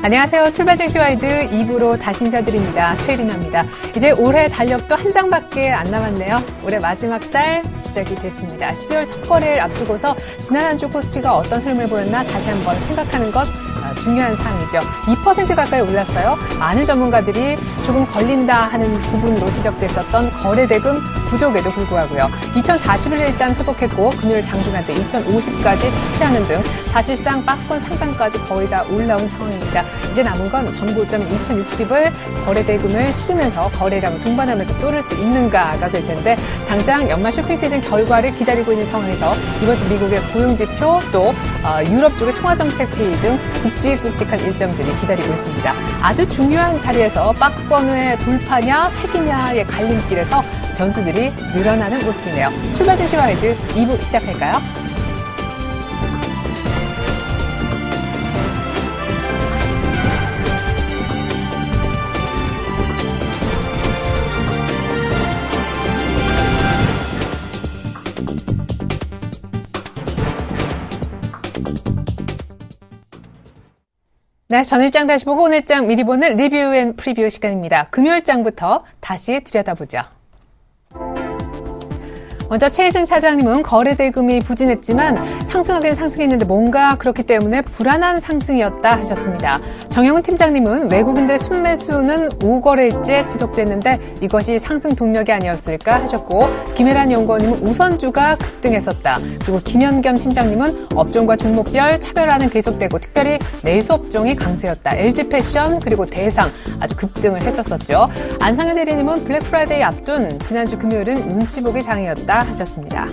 안녕하세요. 출발 증시 와이드 2부로 다시 인사드립니다. 최일인입니다. 이제 올해 달력도 한 장밖에 안 남았네요. 올해 마지막 달 시작이 됐습니다. 12월 첫 거래를 앞두고서 지난 한 주 코스피가 어떤 흐름을 보였나 다시 한번 생각하는 것 중요한 사항이죠. 2% 가까이 올랐어요. 많은 전문가들이 조금 걸린다 하는 부분으로 지적됐었던 거래대금 부족에도 불구하고요. 2040을 일단 회복했고 금요일 장중한 때 2050까지 터치하는 등 사실상 박스권 상단까지 거의 다 올라온 상황입니다. 이제 남은 건 전고점 2060을 거래대금을 실으면서 거래량을 동반하면서 뚫을 수 있는가가 될 텐데 당장 연말 쇼핑 시즌 결과를 기다리고 있는 상황에서 이번 주 미국의 고용지표 또 유럽 쪽의 통화정책회의 등 굵직굵직한 일정들이 기다리고 있습니다. 아주 중요한 자리에서 박스권의 돌파냐 획이냐의 갈림길에서 변수들이 늘어나는 모습이네요. 출발 증시 와이드 2부 시작할까요? 네, 전일장 다시 보고 오늘장 미리 보는 리뷰 앤 프리뷰 시간입니다. 금요일장부터 다시 들여다보죠. 먼저 최희승 차장님은 거래대금이 부진했지만 상승하긴 상승했는데 뭔가 그렇기 때문에 불안한 상승이었다 하셨습니다. 정영훈 팀장님은 외국인들의 순매수는 5거래일째 지속됐는데 이것이 상승 동력이 아니었을까 하셨고 김혜란 연구원님은 우선주가 급등했었다. 그리고 김현겸 팀장님은 업종과 종목별 차별화는 계속되고 특별히 내수 업종이 강세였다. LG패션 그리고 대상 아주 급등을 했었었죠. 안상현 대리님은 블랙 프라이데이 앞둔 지난주 금요일은 눈치 보기 장이었다 하셨습니다.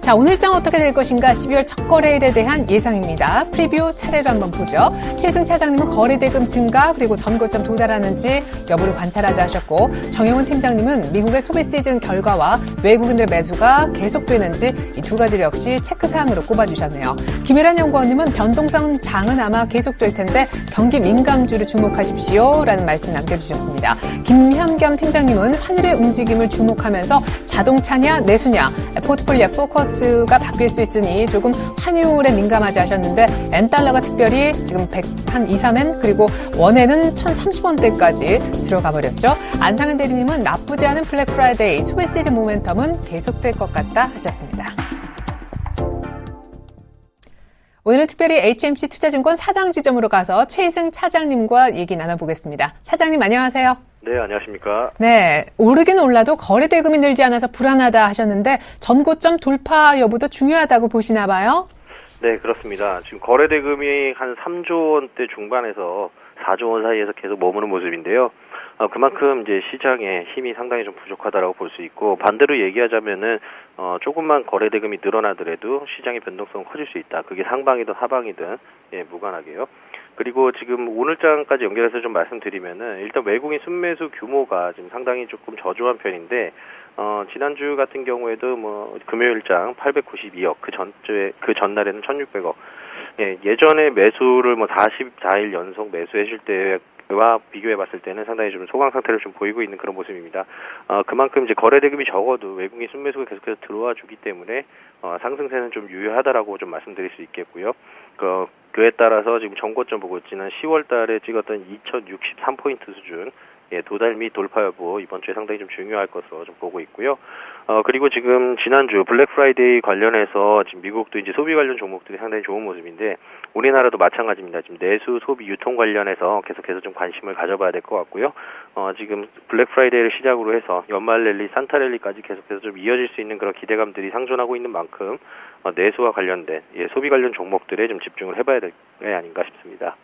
자, 오늘장 어떻게 될 것인가 12월 첫 거래일에 대한 예상입니다. 프리뷰 차례로 한번 보죠. 최승 차장님은 거래대금 증가 그리고 전고점 도달하는지 여부를 관찰하자 하셨고 정영훈 팀장님은 미국의 소비 시즌 결과와 외국인들 매수가 계속되는지 이 두 가지를 역시 체크사항으로 꼽아주셨네요. 김혜란 연구원님은 변동성 장은 아마 계속될 텐데 경기 민감주를 주목하십시오 라는 말씀 남겨주셨습니다. 김현겸 팀장님은 환율의 움직임을 주목하면서 자동차냐 내수냐 포트폴리오 포커스 가 바뀔 수 있으니 조금 환율에 민감하지 하셨는데 엔달러가 특별히 지금 100한 2, 3엔 그리고 원에는 1,030원대까지 들어가 버렸죠. 안상현 대리님은 나쁘지 않은 블랙 프라이데이 소비 시즌 모멘텀은 계속될 것 같다 하셨습니다. 오늘은 특별히 HMC 투자증권 사당 지점으로 가서 최희승 차장님과 얘기 나눠보겠습니다. 차장님 안녕하세요. 네, 안녕하십니까. 네, 오르긴 올라도 거래대금이 늘지 않아서 불안하다 하셨는데 전고점 돌파 여부도 중요하다고 보시나 봐요? 네, 그렇습니다. 지금 거래대금이 한 3조 원대 중반에서 4조 원 사이에서 계속 머무는 모습인데요. 그만큼 이제 시장에 힘이 상당히 좀 부족하다라고 볼 수 있고 반대로 얘기하자면은 조금만 거래대금이 늘어나더라도 시장의 변동성은 커질 수 있다. 그게 상방이든 하방이든 무관하게요. 그리고 지금 오늘장까지 연결해서 좀 말씀드리면은 일단 외국인 순매수 규모가 지금 상당히 조금 저조한 편인데 지난주 같은 경우에도 뭐 금요일장 892억 그 전날에는 1,600억. 예전에 매수를 뭐 44일 연속 매수했을 때와 비교해 봤을 때는 상당히 좀 소강 상태를 좀 보이고 있는 그런 모습입니다. 그만큼 이제 거래대금이 적어도 외국인 순매수가 계속해서 들어와 주기 때문에 상승세는 좀 유효하다라고 좀 말씀드릴 수 있겠고요. 그에 따라서 지금 전고점 보고 지난 10월 달에 찍었던 2063포인트 수준 도달 및 돌파 여부 이번 주에 상당히 좀 중요할 것으로 좀 보고 있고요. 그리고 지금 지난주 블랙 프라이데이 관련해서 지금 미국도 이제 소비 관련 종목들이 상당히 좋은 모습인데 우리나라도 마찬가지입니다. 지금 내수 소비 유통 관련해서 계속해서 좀 관심을 가져봐야 될 것 같고요. 지금 블랙 프라이데이를 시작으로 해서 연말 랠리, 산타 랠리까지 계속해서 좀 이어질 수 있는 그런 기대감들이 상존하고 있는 만큼 내수와 관련된 소비 관련 종목들에 좀 집중을 해봐야 될 게 아닌가 싶습니다.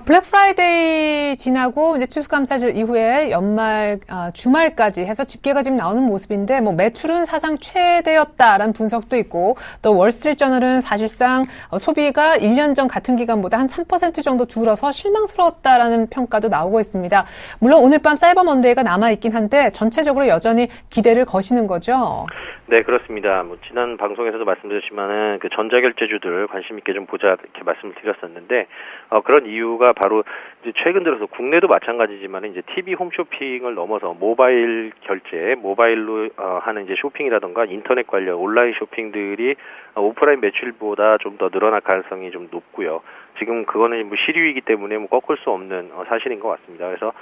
블랙 프라이데이 지나고 이제 추수감사절 이후에 연말 주말까지 해서 집계가 지금 나오는 모습인데 뭐 매출은 사상 최대였다라는 분석도 있고 또 월스트리트저널은 사실상 소비가 1년 전 같은 기간보다 한 3% 정도 줄어서 실망스러웠다라는 평가도 나오고 있습니다. 물론 오늘 밤 사이버 먼데이가 남아있긴 한데 전체적으로 여전히 기대를 거시는 거죠? 네, 그렇습니다. 뭐 지난 방송에서도 말씀드렸지만은 그 전자결제주들 관심 있게 좀 보자 이렇게 말씀을 드렸었는데 그런 이유 이유가 바로 이제 최근 들어서 국내도 마찬가지지만 이제 TV 홈쇼핑을 넘어서 모바일 결제, 모바일로 하는 이제 쇼핑이라던가 인터넷 관련 온라인 쇼핑들이 오프라인 매출보다 좀 더 늘어날 가능성이 좀 높고요. 지금 그거는 뭐 시류이기 때문에 뭐 꺾을 수 없는 사실인 것 같습니다. 그래서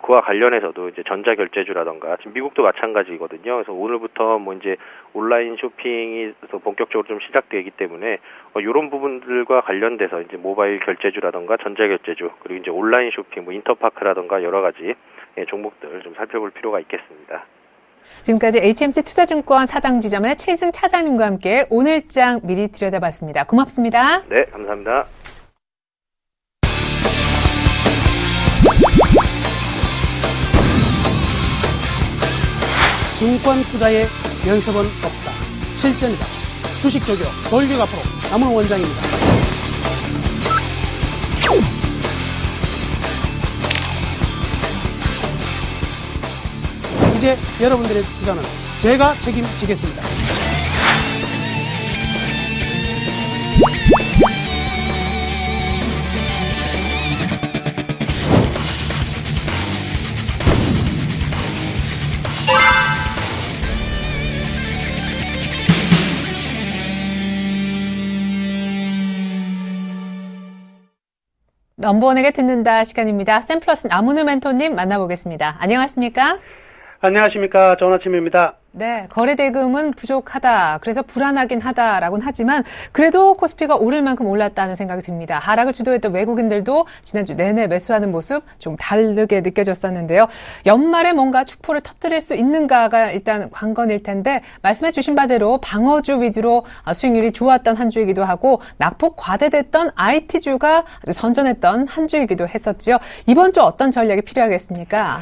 그와 관련해서도 이제 전자결제주라던가 지금 미국도 마찬가지거든요. 그래서 오늘부터 뭐 이제 온라인 쇼핑이 본격적으로 좀 시작되기 때문에 이런 부분들과 관련돼서 이제 모바일 결제주라던가 전자결제주 그리고 이제 온라인 쇼핑, 뭐 인터파크라던가 여러 가지 종목들 좀 살펴볼 필요가 있겠습니다. 지금까지 HMC 투자증권 사당지점의 최승 차장님과 함께 오늘장 미리 들여다봤습니다. 고맙습니다. 네, 감사합니다. 증권 투자의 연습은 없다. 실전이다. 주식 조교 돌격 앞으로 남은 원장입니다. 이제 여러분들의 투자는 제가 책임지겠습니다. 넘버원에게 듣는다 시간입니다. 샘플러스 나무누 멘토님 만나보겠습니다. 안녕하십니까? 안녕하십니까. 좋은 아침입니다. 네, 거래 대금은 부족하다. 그래서 불안하긴 하다라고는 하지만 그래도 코스피가 오를 만큼 올랐다는 생각이 듭니다. 하락을 주도했던 외국인들도 지난주 내내 매수하는 모습 좀 다르게 느껴졌었는데요. 연말에 뭔가 축포를 터뜨릴 수 있는가가 일단 관건일 텐데 말씀해 주신 바대로 방어주 위주로 수익률이 좋았던 한 주이기도 하고 낙폭 과대됐던 IT주가 아주 선전했던 한 주이기도 했었죠. 이번 주 어떤 전략이 필요하겠습니까?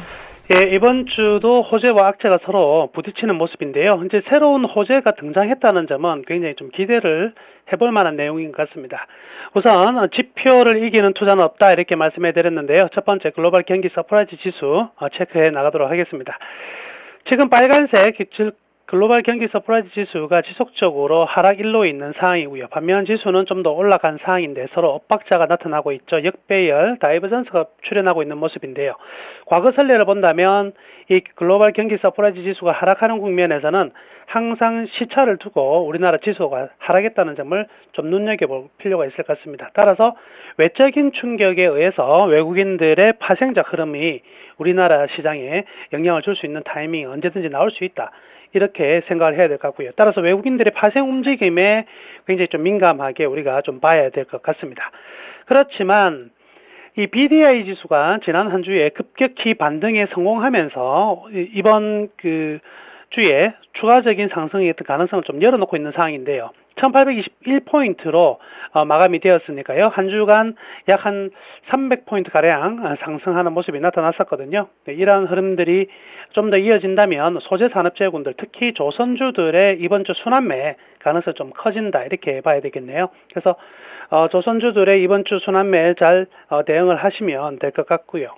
예, 이번 주도 호재와 악재가 서로 부딪히는 모습인데요. 이제 새로운 호재가 등장했다는 점은 굉장히 좀 기대를 해볼 만한 내용인 것 같습니다. 우선 지표를 이기는 투자는 없다 이렇게 말씀해 드렸는데요. 첫 번째 글로벌 경기 서프라이즈 지수 체크해 나가도록 하겠습니다. 지금 빨간색 즉 글로벌 경기 서프라이즈 지수가 지속적으로 하락 일로에 있는 상황이고요. 반면 지수는 좀 더 올라간 상황인데 서로 엇박자가 나타나고 있죠. 역배열, 다이버전스가 출현하고 있는 모습인데요. 과거 선례를 본다면 이 글로벌 경기 서프라이즈 지수가 하락하는 국면에서는 항상 시차를 두고 우리나라 지수가 하락했다는 점을 좀 눈여겨볼 필요가 있을 것 같습니다. 따라서 외적인 충격에 의해서 외국인들의 파생적 흐름이 우리나라 시장에 영향을 줄 수 있는 타이밍이 언제든지 나올 수 있다. 이렇게 생각을 해야 될 것 같고요. 따라서 외국인들의 파생 움직임에 굉장히 좀 민감하게 우리가 좀 봐야 될 것 같습니다. 그렇지만 이 BDI 지수가 지난 한 주에 급격히 반등에 성공하면서 이번 주에 추가적인 상승의 어떤 가능성을 좀 열어놓고 있는 상황인데요. 1821포인트로 마감이 되었으니까요. 한 주간 약 한 300포인트가량 상승하는 모습이 나타났었거든요. 이러한 흐름들이 좀 더 이어진다면 소재산업재군들, 특히 조선주들의 이번 주 순환매 가능성이 좀 커진다 이렇게 봐야 되겠네요. 그래서 조선주들의 이번 주 순환매에 잘 대응을 하시면 될 것 같고요.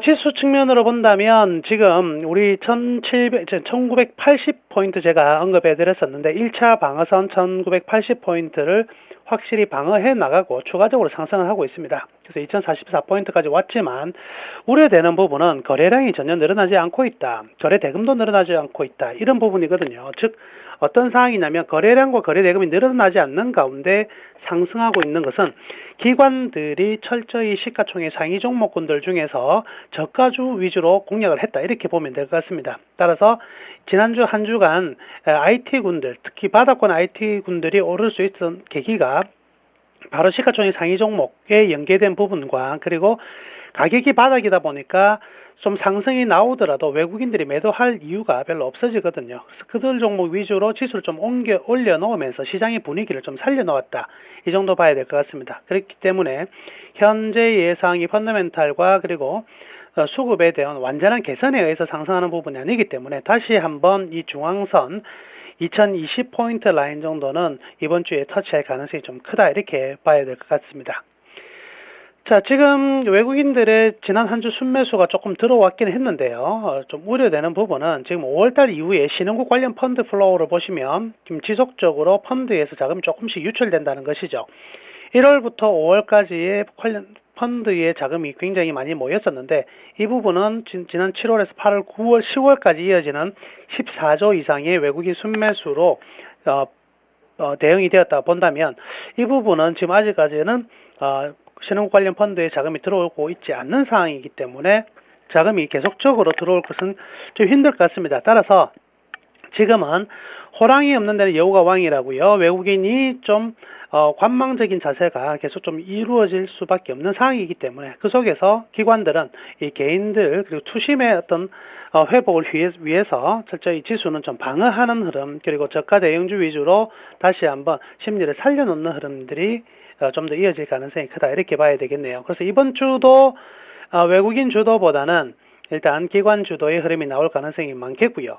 지수 측면으로 본다면 지금 우리 1980포인트 제가 언급해 드렸었는데 1차 방어선 1980포인트를 확실히 방어해 나가고 추가적으로 상승을 하고 있습니다. 그래서 2044포인트까지 왔지만 우려되는 부분은 거래량이 전혀 늘어나지 않고 있다. 거래 대금도 늘어나지 않고 있다. 이런 부분이거든요. 즉 어떤 상황이냐면 거래량과 거래 대금이 늘어나지 않는 가운데 상승하고 있는 것은 기관들이 철저히 시가총액 상위 종목군들 중에서 저가주 위주로 공략을 했다 이렇게 보면 될 것 같습니다. 따라서 지난주 한 주간 IT군들 특히 바닥권 IT군들이 오를 수 있던 계기가 바로 시가총액 상위 종목에 연계된 부분과 그리고 가격이 바닥이다 보니까 좀 상승이 나오더라도 외국인들이 매도할 이유가 별로 없어지거든요. 그래서 그들 종목 위주로 지수를 좀 올려놓으면서 시장의 분위기를 좀 살려놓았다. 이 정도 봐야 될 것 같습니다. 그렇기 때문에 현재 예상이 펀더멘탈과 그리고 수급에 대한 완전한 개선에 의해서 상승하는 부분이 아니기 때문에 다시 한번 이 중앙선 2020포인트 라인 정도는 이번 주에 터치할 가능성이 좀 크다 이렇게 봐야 될 것 같습니다. 자, 지금 외국인들의 지난 한 주 순매수가 조금 들어왔긴 했는데요. 좀 우려되는 부분은 지금 5월달 이후에 신흥국 관련 펀드 플로우를 보시면 지금 지속적으로 펀드에서 자금이 조금씩 유출된다는 것이죠. 1월부터 5월까지의 관련 펀드의 자금이 굉장히 많이 모였었는데 이 부분은 지난 7월에서 8월, 9월, 10월까지 이어지는 14조 이상의 외국인 순매수로 대응이 되었다 본다면 이 부분은 지금 아직까지는 신흥국 관련 펀드의 자금이 들어오고 있지 않는 상황이기 때문에 자금이 계속적으로 들어올 것은 좀 힘들 것 같습니다. 따라서 지금은 호랑이 없는 데는 여우가 왕이라고요. 외국인이 좀 관망적인 자세가 계속 좀 이루어질 수밖에 없는 상황이기 때문에 그 속에서 기관들은 이 개인들 그리고 투심의 어떤 회복을 위해서 철저히 지수는 좀 방어하는 흐름 그리고 저가 대형주 위주로 다시 한번 심리를 살려놓는 흐름들이 좀 더 이어질 가능성이 크다 이렇게 봐야 되겠네요. 그래서 이번 주도 외국인 주도보다는 일단 기관 주도의 흐름이 나올 가능성이 많겠고요.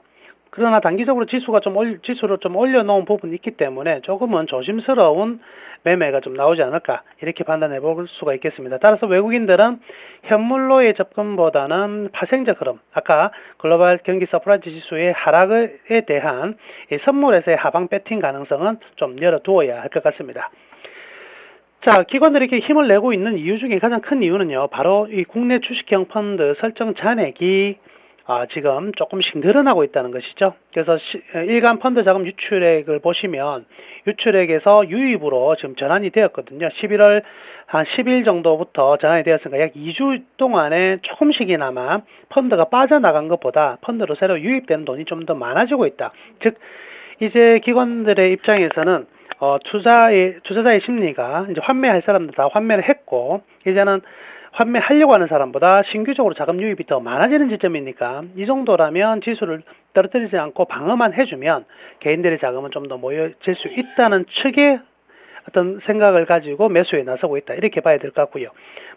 그러나 단기적으로 지수를 좀 올려놓은 부분이 있기 때문에 조금은 조심스러운 매매가 좀 나오지 않을까 이렇게 판단해 볼 수가 있겠습니다. 따라서 외국인들은 현물로의 접근보다는 파생적 흐름, 아까 글로벌 경기 서프라이즈 지수의 하락에 대한 이 선물에서의 하방 배팅 가능성은 좀 열어두어야 할 것 같습니다. 자, 기관들이 이렇게 힘을 내고 있는 이유 중에 가장 큰 이유는요, 바로 이 국내 주식형 펀드 설정 잔액이 지금 조금씩 늘어나고 있다는 것이죠. 그래서 일간 펀드 자금 유출액을 보시면 유출액에서 유입으로 지금 전환이 되었거든요. 11월 한 10일 정도부터 전환이 되었으니까 약 2주 동안에 조금씩이나마 펀드가 빠져나간 것보다 펀드로 새로 유입되는 돈이 좀 더 많아지고 있다. 즉 이제 기관들의 입장에서는 투자자의 심리가 이제 환매할 사람들 다 환매를 했고 이제는 환매하려고 하는 사람보다 신규적으로 자금 유입이 더 많아지는 지점이니까 이 정도라면 지수를 떨어뜨리지 않고 방어만 해주면 개인들의 자금은 좀 더 모여질 수 있다는 측의 어떤 생각을 가지고 매수에 나서고 있다 이렇게 봐야 될 것 같고요.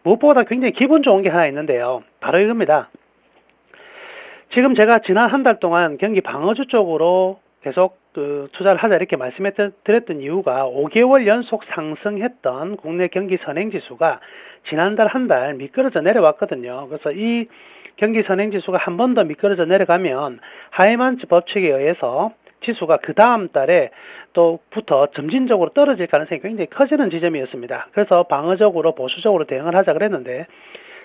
무엇보다 굉장히 기분 좋은 게 하나 있는데요. 바로 이겁니다. 지금 제가 지난 한 달 동안 경기 방어주 쪽으로 계속 투자를 하자 이렇게 말씀드렸던 이유가 5개월 연속 상승했던 국내 경기 선행지수가 지난달 한 달 미끄러져 내려왔거든요. 그래서 이 경기 선행지수가 한 번 더 미끄러져 내려가면 하이만츠 법칙에 의해서 지수가 그 다음 달에 또부터 점진적으로 떨어질 가능성이 굉장히 커지는 지점이었습니다. 그래서 방어적으로 보수적으로 대응을 하자 그랬는데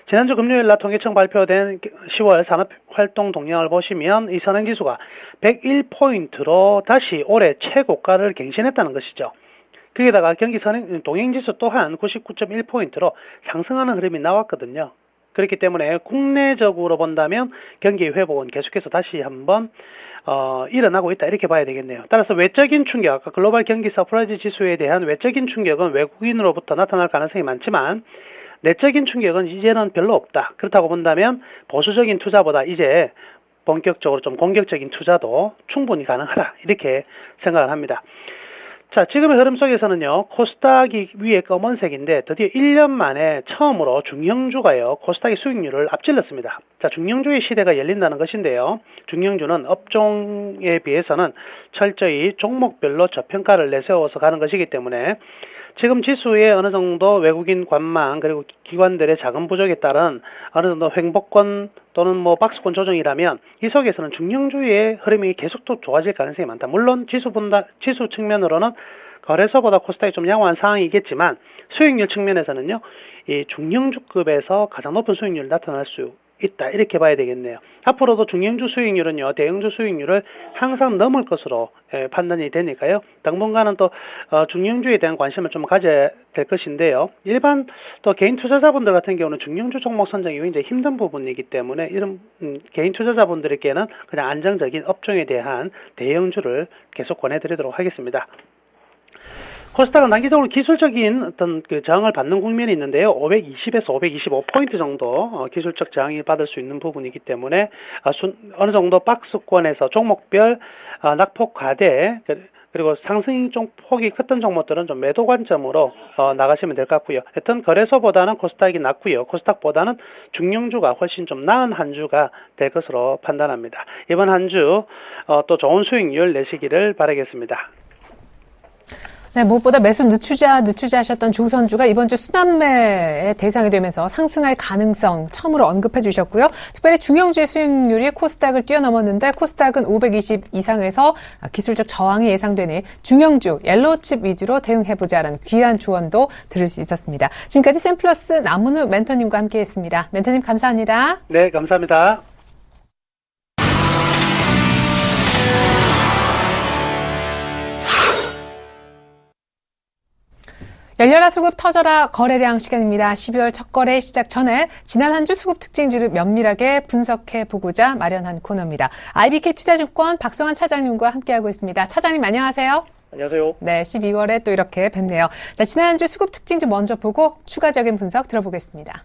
지난주 금요일 날 통계청 발표된 10월 산업활동 동향을 보시면 이 선행지수가 101포인트로 다시 올해 최고가를 갱신했다는 것이죠. 거기다가 경기 동행지수 또한 99.1포인트로 상승하는 흐름이 나왔거든요. 그렇기 때문에 국내적으로 본다면 경기 회복은 계속해서 다시 한번 일어나고 있다 이렇게 봐야 되겠네요. 따라서 외적인 충격, 아까 글로벌 경기 서프라이즈 지수에 대한 외적인 충격은 외국인으로부터 나타날 가능성이 많지만 내적인 충격은 이제는 별로 없다. 그렇다고 본다면 보수적인 투자보다 이제 본격적으로 좀 공격적인 투자도 충분히 가능하다. 이렇게 생각을 합니다. 자, 지금의 흐름 속에서는요, 코스닥이 위에 검은색인데 드디어 1년 만에 처음으로 중형주가요, 코스닥의 수익률을 앞질렀습니다. 자, 중형주의 시대가 열린다는 것인데요. 중형주는 업종에 비해서는 철저히 종목별로 저평가를 내세워서 가는 것이기 때문에 지금 지수에 어느 정도 외국인 관망 그리고 기관들의 자금 부족에 따른 어느 정도 횡보권 또는 뭐 박스권 조정이라면 이 속에서는 중형주의 흐름이 계속 또 좋아질 가능성이 많다. 물론 지수 측면으로는 거래소보다 코스닥이 좀 양호한 상황이겠지만 수익률 측면에서는요, 이 중형주급에서 가장 높은 수익률이 나타날 수 있다 이렇게 봐야 되겠네요. 앞으로도 중형주 수익률은요, 대형주 수익률을 항상 넘을 것으로 판단이 되니까요. 당분간은 또 중형주에 대한 관심을 좀 가져야 될 것인데요. 일반 또 개인 투자자분들 같은 경우는 중형주 종목 선정이 굉장히 힘든 부분이기 때문에 이런 개인 투자자분들에게는 그냥 안정적인 업종에 대한 대형주를 계속 권해드리도록 하겠습니다. 코스닥은 단기적으로 기술적인 어떤 저항을 받는 국면이 있는데요. 520에서 525포인트 정도 기술적 저항이 받을 수 있는 부분이기 때문에 어느 정도 박스권에서 종목별 낙폭 과대 그리고 상승 폭이 컸던 종목들은 좀 매도 관점으로 나가시면 될 것 같고요. 하여튼 거래소보다는 코스닥이 낫고요. 코스닥보다는 중형주가 훨씬 좀 나은 한 주가 될 것으로 판단합니다. 이번 한 주 또 좋은 수익률 내시기를 바라겠습니다. 네, 무엇보다 매수 늦추자하셨던 조선주가 이번 주 순환매의 대상이 되면서 상승할 가능성 처음으로 언급해 주셨고요. 특별히 중형주의 수익률이 코스닥을 뛰어넘었는데 코스닥은 520 이상에서 기술적 저항이 예상되니 중형주, 옐로우칩 위주로 대응해보자라는 귀한 조언도 들을 수 있었습니다. 지금까지 샘플러스 남문우 멘토님과 함께했습니다. 멘토님 감사합니다. 네, 감사합니다. 열려라 수급 터져라 거래량 시간입니다. 12월 첫 거래 시작 전에 지난 한 주 수급 특징주를 면밀하게 분석해 보고자 마련한 코너입니다. IBK 투자증권 박성환 차장님과 함께하고 있습니다. 차장님 안녕하세요. 안녕하세요. 네, 12월에 또 이렇게 뵙네요. 자, 지난 한 주 수급 특징주 먼저 보고 추가적인 분석 들어보겠습니다.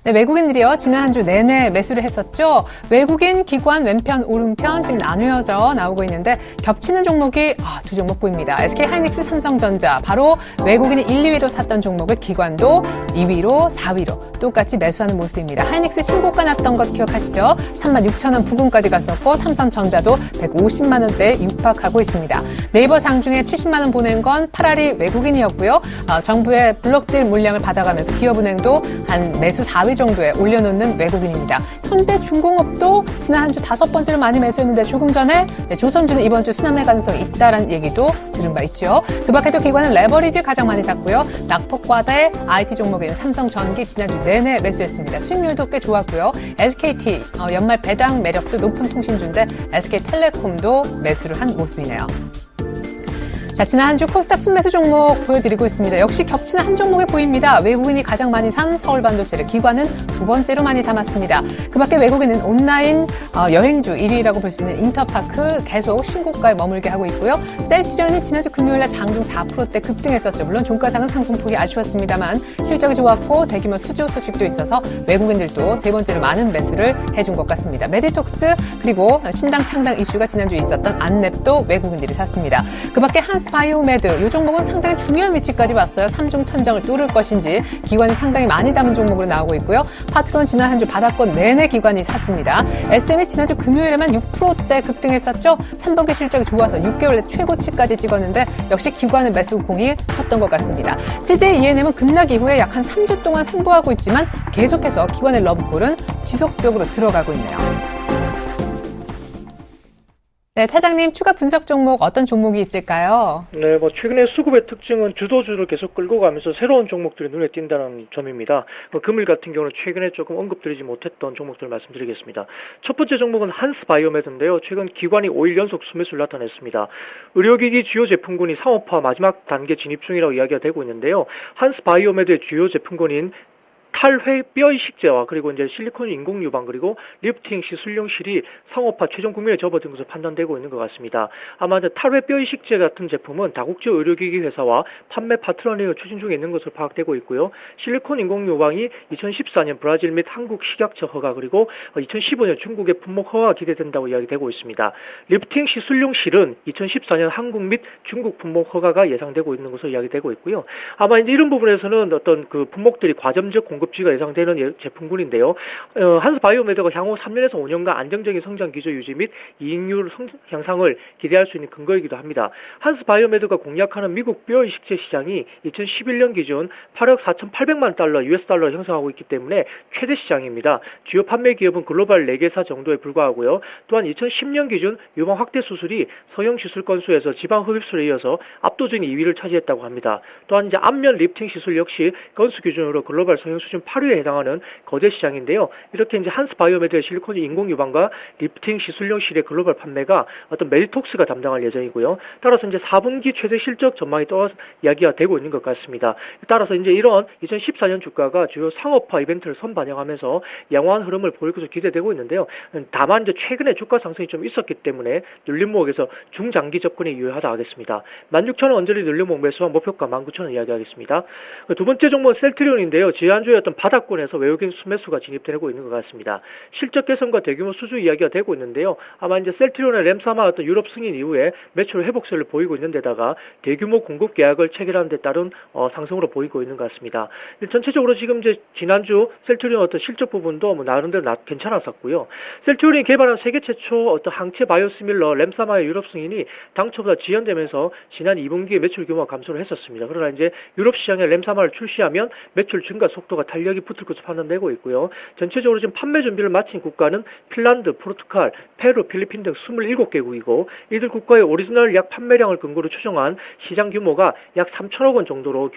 네, 외국인들이요, 지난 한 주 내내 매수를 했었죠. 외국인, 기관, 왼편, 오른편 지금 나누어져 나오고 있는데 겹치는 종목이 두 종목 보입니다. SK하이닉스, 삼성전자, 바로 외국인이 1, 2위로 샀던 종목을 기관도 2위로, 4위로 똑같이 매수하는 모습입니다. 하이닉스 신고가 났던 것 기억하시죠? 36,000원 부근까지 갔었고 삼성전자도 150만 원대에 육박하고 있습니다. 네이버 장중에 70만 원 보낸 건 8알이 외국인이었고요. 정부의 블록딜 물량을 받아가면서 기업은행도 한 매수 4위 정도에 올려놓는 외국인입니다. 현대중공업도 지난 한 주 5번째로 많이 매수했는데 조금 전에 조선주는 이번 주 순환매 가능성이 있다는 얘기도 들은 바 있죠. 그 밖에도 기관은 레버리지 가장 많이 샀고요. 낙폭과대 IT 종목에는 삼성전기 지난주 내내 매수했습니다. 수익률도 꽤 좋았고요. SKT 연말 배당 매력도 높은 통신주인데 SK텔레콤도 매수를 한 모습이네요. 자, 지난 한 주 코스닥 순매수 종목 보여드리고 있습니다. 역시 겹치는 한 종목에 보입니다. 외국인이 가장 많이 산 서울반도체를 기관은 두 번째로 많이 담았습니다. 그 밖에 외국인은 온라인 여행주 1위라고 볼 수 있는 인터파크 계속 신고가에 머물게 하고 있고요. 셀트리온이 지난주 금요일날 장중 4%대 급등했었죠. 물론 종가상은 상승폭이 아쉬웠습니다만 실적이 좋았고 대규모 수주 소식도 있어서 외국인들도 세 번째로 많은 매수를 해준 것 같습니다. 메디톡스 그리고 신당 창당 이슈가 지난주에 있었던 안랩도 외국인들이 샀습니다. 그 밖에 한스바이오메드 이 종목은 상당히 중요한 위치까지 왔어요. 삼중 천정을 뚫을 것인지 기관이 상당히 많이 담은 종목으로 나오고 있고요. 파트론 지난 한 주 바닥권 내내 기관이 샀습니다. SM이 지난주 금요일에만 6%대 급등했었죠. 3분기 실적이 좋아서 6개월 내 최고치까지 찍었는데 역시 기관의 매수 공이 컸던 것 같습니다. CJ ENM은 급락 이후에 약 한 3주 동안 횡보하고 있지만 계속해서 기관의 러브콜은 지속적으로 들어가고 있네요. 네, 차장님 추가 분석 종목 어떤 종목이 있을까요? 네, 최근에 수급의 특징은 주도주를 계속 끌고 가면서 새로운 종목들이 눈에 띈다는 점입니다. 금일 같은 경우는 최근에 조금 언급드리지 못했던 종목들을 말씀드리겠습니다. 첫 번째 종목은 한스바이오메드인데요. 최근 기관이 5일 연속 수매수를 나타냈습니다. 의료기기 주요 제품군이 상업화 마지막 단계 진입 중이라고 이야기가 되고 있는데요. 한스바이오메드의 주요 제품군인 탈회 뼈 이식제와 그리고 이제 실리콘 인공 유방 그리고 리프팅 시술용실이 상업화 최종 국면에 접어든 것으로 판단되고 있는 것 같습니다. 아마 이제 탈회 뼈 이식제 같은 제품은 다국제 의료기기 회사와 판매 파트너링을 추진 중에 있는 것으로 파악되고 있고요. 실리콘 인공 유방이 2014년 브라질 및 한국 식약처 허가 그리고 2015년 중국의 품목 허가가 기대된다고 이야기되고 있습니다. 리프팅 시술용실은 2014년 한국 및 중국 품목 허가가 예상되고 있는 것으로 이야기되고 있고요. 아마 이제 이런 부분에서는 어떤 그 품목들이 과점적 공급지가 예상되는 제품군인데요. 한스바이오메드가 향후 3년에서 5년간 안정적인 성장 기조 유지 및 이익률 향상을 기대할 수 있는 근거이기도 합니다. 한스바이오메드가 공략하는 미국 뼈 이식제 시장이 2011년 기준 8억 4,800만 달러 US 달러를 형성하고 있기 때문에 최대 시장입니다. 주요 판매 기업은 글로벌 4개사 정도에 불과하고요. 또한 2010년 기준 유방 확대 수술이 서형 시술 건수에서 지방 흡입술에 이어서 압도적인 2위를 차지했다고 합니다. 또한 이제 안면 리프팅 시술 역시 건수 기준으로 글로벌 서형 수준 8위에 해당하는 거대 시장인데요. 이렇게 이제 한스바이오메드의 실리콘 인공 유방과 리프팅 시술용실의 글로벌 판매가 어떤 메디톡스가 담당할 예정이고요. 따라서 이제 4분기 최대 실적 전망이 또 이야기가 되고 있는 것 같습니다. 따라서 이제 이런 2014년 주가가 주요 상업화 이벤트를 선반영하면서 양호한 흐름을 보일 것으로 기대되고 있는데요. 다만 이제 최근에 주가 상승이 좀 있었기 때문에 눌림목에서 중장기 접근이 유효하다 하겠습니다. 16,000원 언저리 눌림목 매수한 목표가 19,000원 이야기하겠습니다. 두 번째 종목은 셀트리온인데요. 지난주에 어떤 바닥권에서 외국인 순매수가 진입되고 있는 것 같습니다. 실적 개선과 대규모 수주 이야기가 되고 있는데요. 아마 이제 셀트리온의 램사마 어떤 유럽 승인 이후에 매출 회복세를 보이고 있는 데다가 대규모 공급 계약을 체결하는 데 따른 상승으로 보이고 있는 것 같습니다. 전체적으로 지금 이제 지난주 셀트리온 어떤 실적 부분도 뭐 나름대로 괜찮았었고요. 셀트리온이 개발한 세계 최초 어떤 항체 바이오시밀러 램사마의 유럽 승인이 당초보다 지연되면서 지난 2분기에 매출 규모가 감소를 했었습니다. 그러나 이제 유럽 시장에 램사마를 출시하면 매출 증가 속도가 탄력이 붙을 것으로 판단되고 있고요. 전체적으로 지금 판매 준비를 마친 국가는 핀란드, 포르투갈, 페루, 필리핀 등 27개국이고 이들 국가의 오리지널 약 판매량을 근거로 추정한 시장 규모가 약 3천억 원 정도로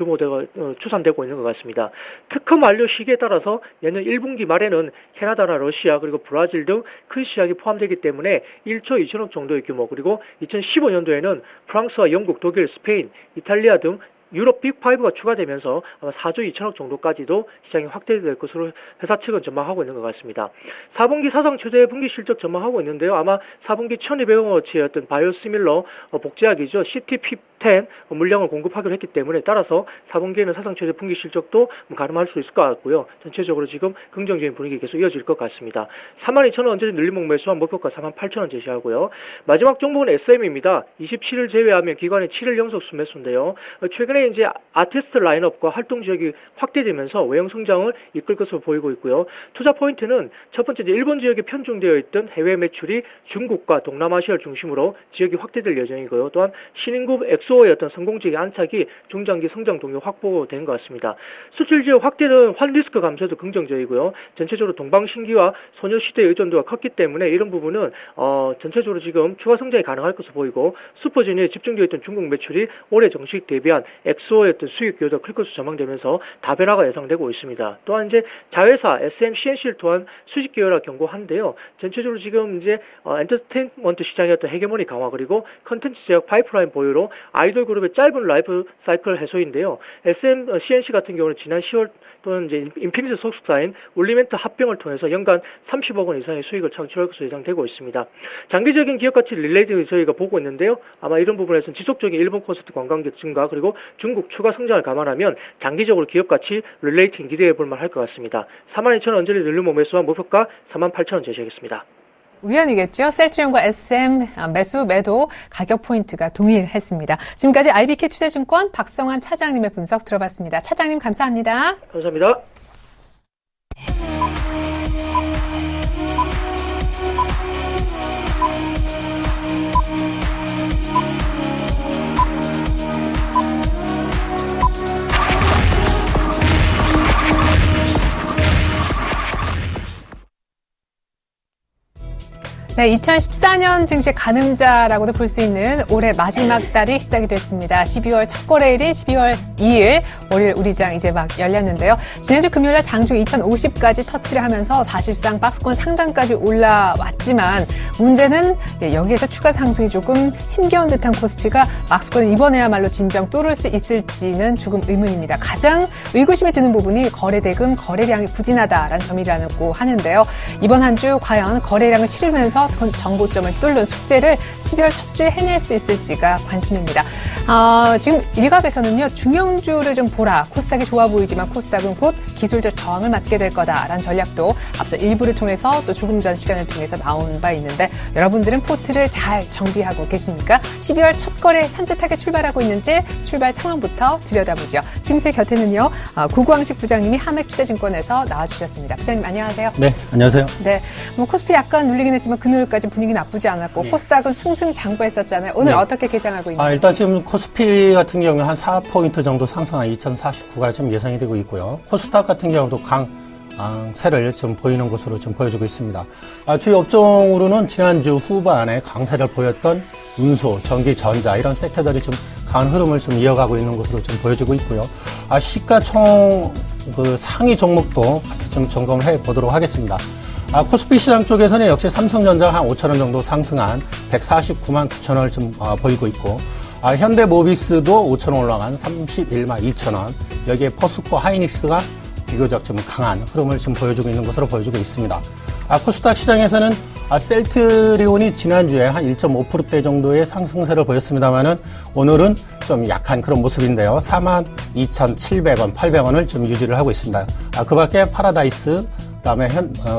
추산되고 있는 것 같습니다. 특허 만료 시기에 따라서 내년 1분기 말에는 캐나다나 러시아 그리고 브라질 등 큰 시장이 포함되기 때문에 1조 2천억 정도의 규모 그리고 2015년도에는 프랑스와 영국, 독일, 스페인, 이탈리아 등 유럽 빅5가 추가되면서 아마 4조 2천억 정도까지도 시장이 확대될 것으로 회사 측은 전망하고 있는 것 같습니다. 4분기 사상 최대 분기 실적 전망하고 있는데요. 아마 4분기 1200억어치의 어떤 바이오시밀러 복제약이죠. CTP10 물량을 공급하기로 했기 때문에 따라서 4분기에는 사상 최대 분기 실적도 가름할 수 있을 것 같고요. 전체적으로 지금 긍정적인 분위기 계속 이어질 것 같습니다. 42,000원 언제든 늘림목 매수한 목표가 48,000원 제시하고요. 마지막 종목은 SM입니다. 27일 제외하면 기관의 7일 연속 순매수인데요. 최근에 이제 아티스트 라인업과 활동 지역이 확대되면서 외형 성장을 이끌 것으로 보이고 있고요. 투자 포인트는 첫 번째 일본 지역에 편중되어 있던 해외 매출이 중국과 동남아시아를 중심으로 지역이 확대될 예정이고요. 또한 신인급 엑소의 어떤 성공적인 안착이 중장기 성장 동력 확보된 것 같습니다. 수출 지역 확대는 환 리스크 감소에도 긍정적이고요. 전체적으로 동방신기와 소녀시대의 의존도가 컸기 때문에 이런 부분은 전체적으로 지금 추가 성장이 가능할 것으로 보이고 슈퍼주니어에 집중되어 있던 중국 매출이 올해 정식 데뷔한 엑소의 어떤 수익 기여도 클 것으로 전망되면서 다변화가 예상되고 있습니다. 또한 이제 자회사 SM CNC를 통한 수직 기여라 경고한데요. 전체적으로 지금 이제 엔터테인먼트 시장의 어떤 헤게모니 강화 그리고 컨텐츠 제작 파이프라인 보유로 아이돌 그룹의 짧은 라이프 사이클 해소인데요. SM CNC 같은 경우는 지난 10월 또는 이제 인피니트 소속사인 올리멘트 합병을 통해서 연간 30억 원 이상의 수익을 창출할 것으로 예상되고 있습니다. 장기적인 기업 가치 릴레이드 저희가 보고 있는데요. 아마 이런 부분에서는 지속적인 일본 콘서트 관광객 증가 그리고 중국 추가 성장을 감안하면 장기적으로 기업 가치 릴레이팅 기대해 볼 만할 것 같습니다. 42,000원 언저리 늘림목 매수한 목표가 48,000원 제시하겠습니다. 우연이겠죠. 셀트리온과 SM 매수 매도 가격 포인트가 동일했습니다. 지금까지 IBK 투자증권 박성환 차장님의 분석 들어봤습니다. 차장님 감사합니다. 감사합니다. 네, 2014년 증시 가늠자라고도 볼 수 있는 올해 마지막 달이 시작이 됐습니다. 12월 첫 거래일인 12월 2일 월요일 우리장 이제 막 열렸는데요. 지난주 금요일날 장중 2050까지 터치를 하면서 사실상 박스권 상단까지 올라왔지만 문제는 여기에서 추가 상승이 조금 힘겨운 듯한 코스피가 박스권을 이번에야말로 진정 뚫을 수 있을지는 조금 의문입니다. 가장 의구심이 드는 부분이 거래대금 거래량이 부진하다라는 점이라고 하는데요. 이번 한 주 과연 거래량을 실으면서 정고점을 뚫는 숙제를 12월 첫 주에 해낼 수 있을지가 관심입니다. 지금 일각에서는요, 중형주를 좀 보라. 코스닥이 좋아 보이지만 코스닥은 곧 기술적 저항을 맞게 될 거다라는 전략도 앞서 일부를 통해서 또 조금 전 시간을 통해서 나온 바 있는데 여러분들은 포트를 잘 정비하고 계십니까? 12월 첫 거래 산뜻하게 출발하고 있는지 출발 상황부터 들여다보죠. 지금 제 곁에는요, 구광식 부장님이 하맥투자증권에서 나와주셨습니다. 부장님 안녕하세요. 네, 안녕하세요. 네, 코스피 약간 눌리긴 했지만 금요일까지 분위기 나쁘지 않았고 네. 코스닥은 승승장구했었잖아요. 오늘 네. 어떻게 개장하고 있나요? 일단 지금 코스피 같은 경우에 한 4포인트 정도 상승한 2049가 좀 예상이 되고 있고요. 코스닥 같은 경우도 강세를 좀 보이는 것으로 좀 보여주고 있습니다. 주요 업종으로는 지난주 후반에 강세를 보였던 운소, 전기, 전자 이런 섹터들이 좀 강한 흐름을 좀 이어가고 있는 것으로 좀 보여주고 있고요. 시가총 상위 종목도 같이 좀 점검을 해 보도록 하겠습니다. 코스피 시장 쪽에서는 역시 삼성전자 한 5,000원 정도 상승한 149만 9천원을 좀 보이고 있고, 현대모비스도 5,000원 올라간 31만 2천원, 여기에 포스코 하이닉스가 비교적 좀 강한 흐름을 좀 보여주고 있는 것으로 보여주고 있습니다. 코스닥 시장에서는 셀트리온이 지난주에 한 1.5%대 정도의 상승세를 보였습니다만은 오늘은 좀 약한 그런 모습인데요. 42,700원, 800원을 좀 유지를 하고 있습니다. 그 밖에 파라다이스, 그다음에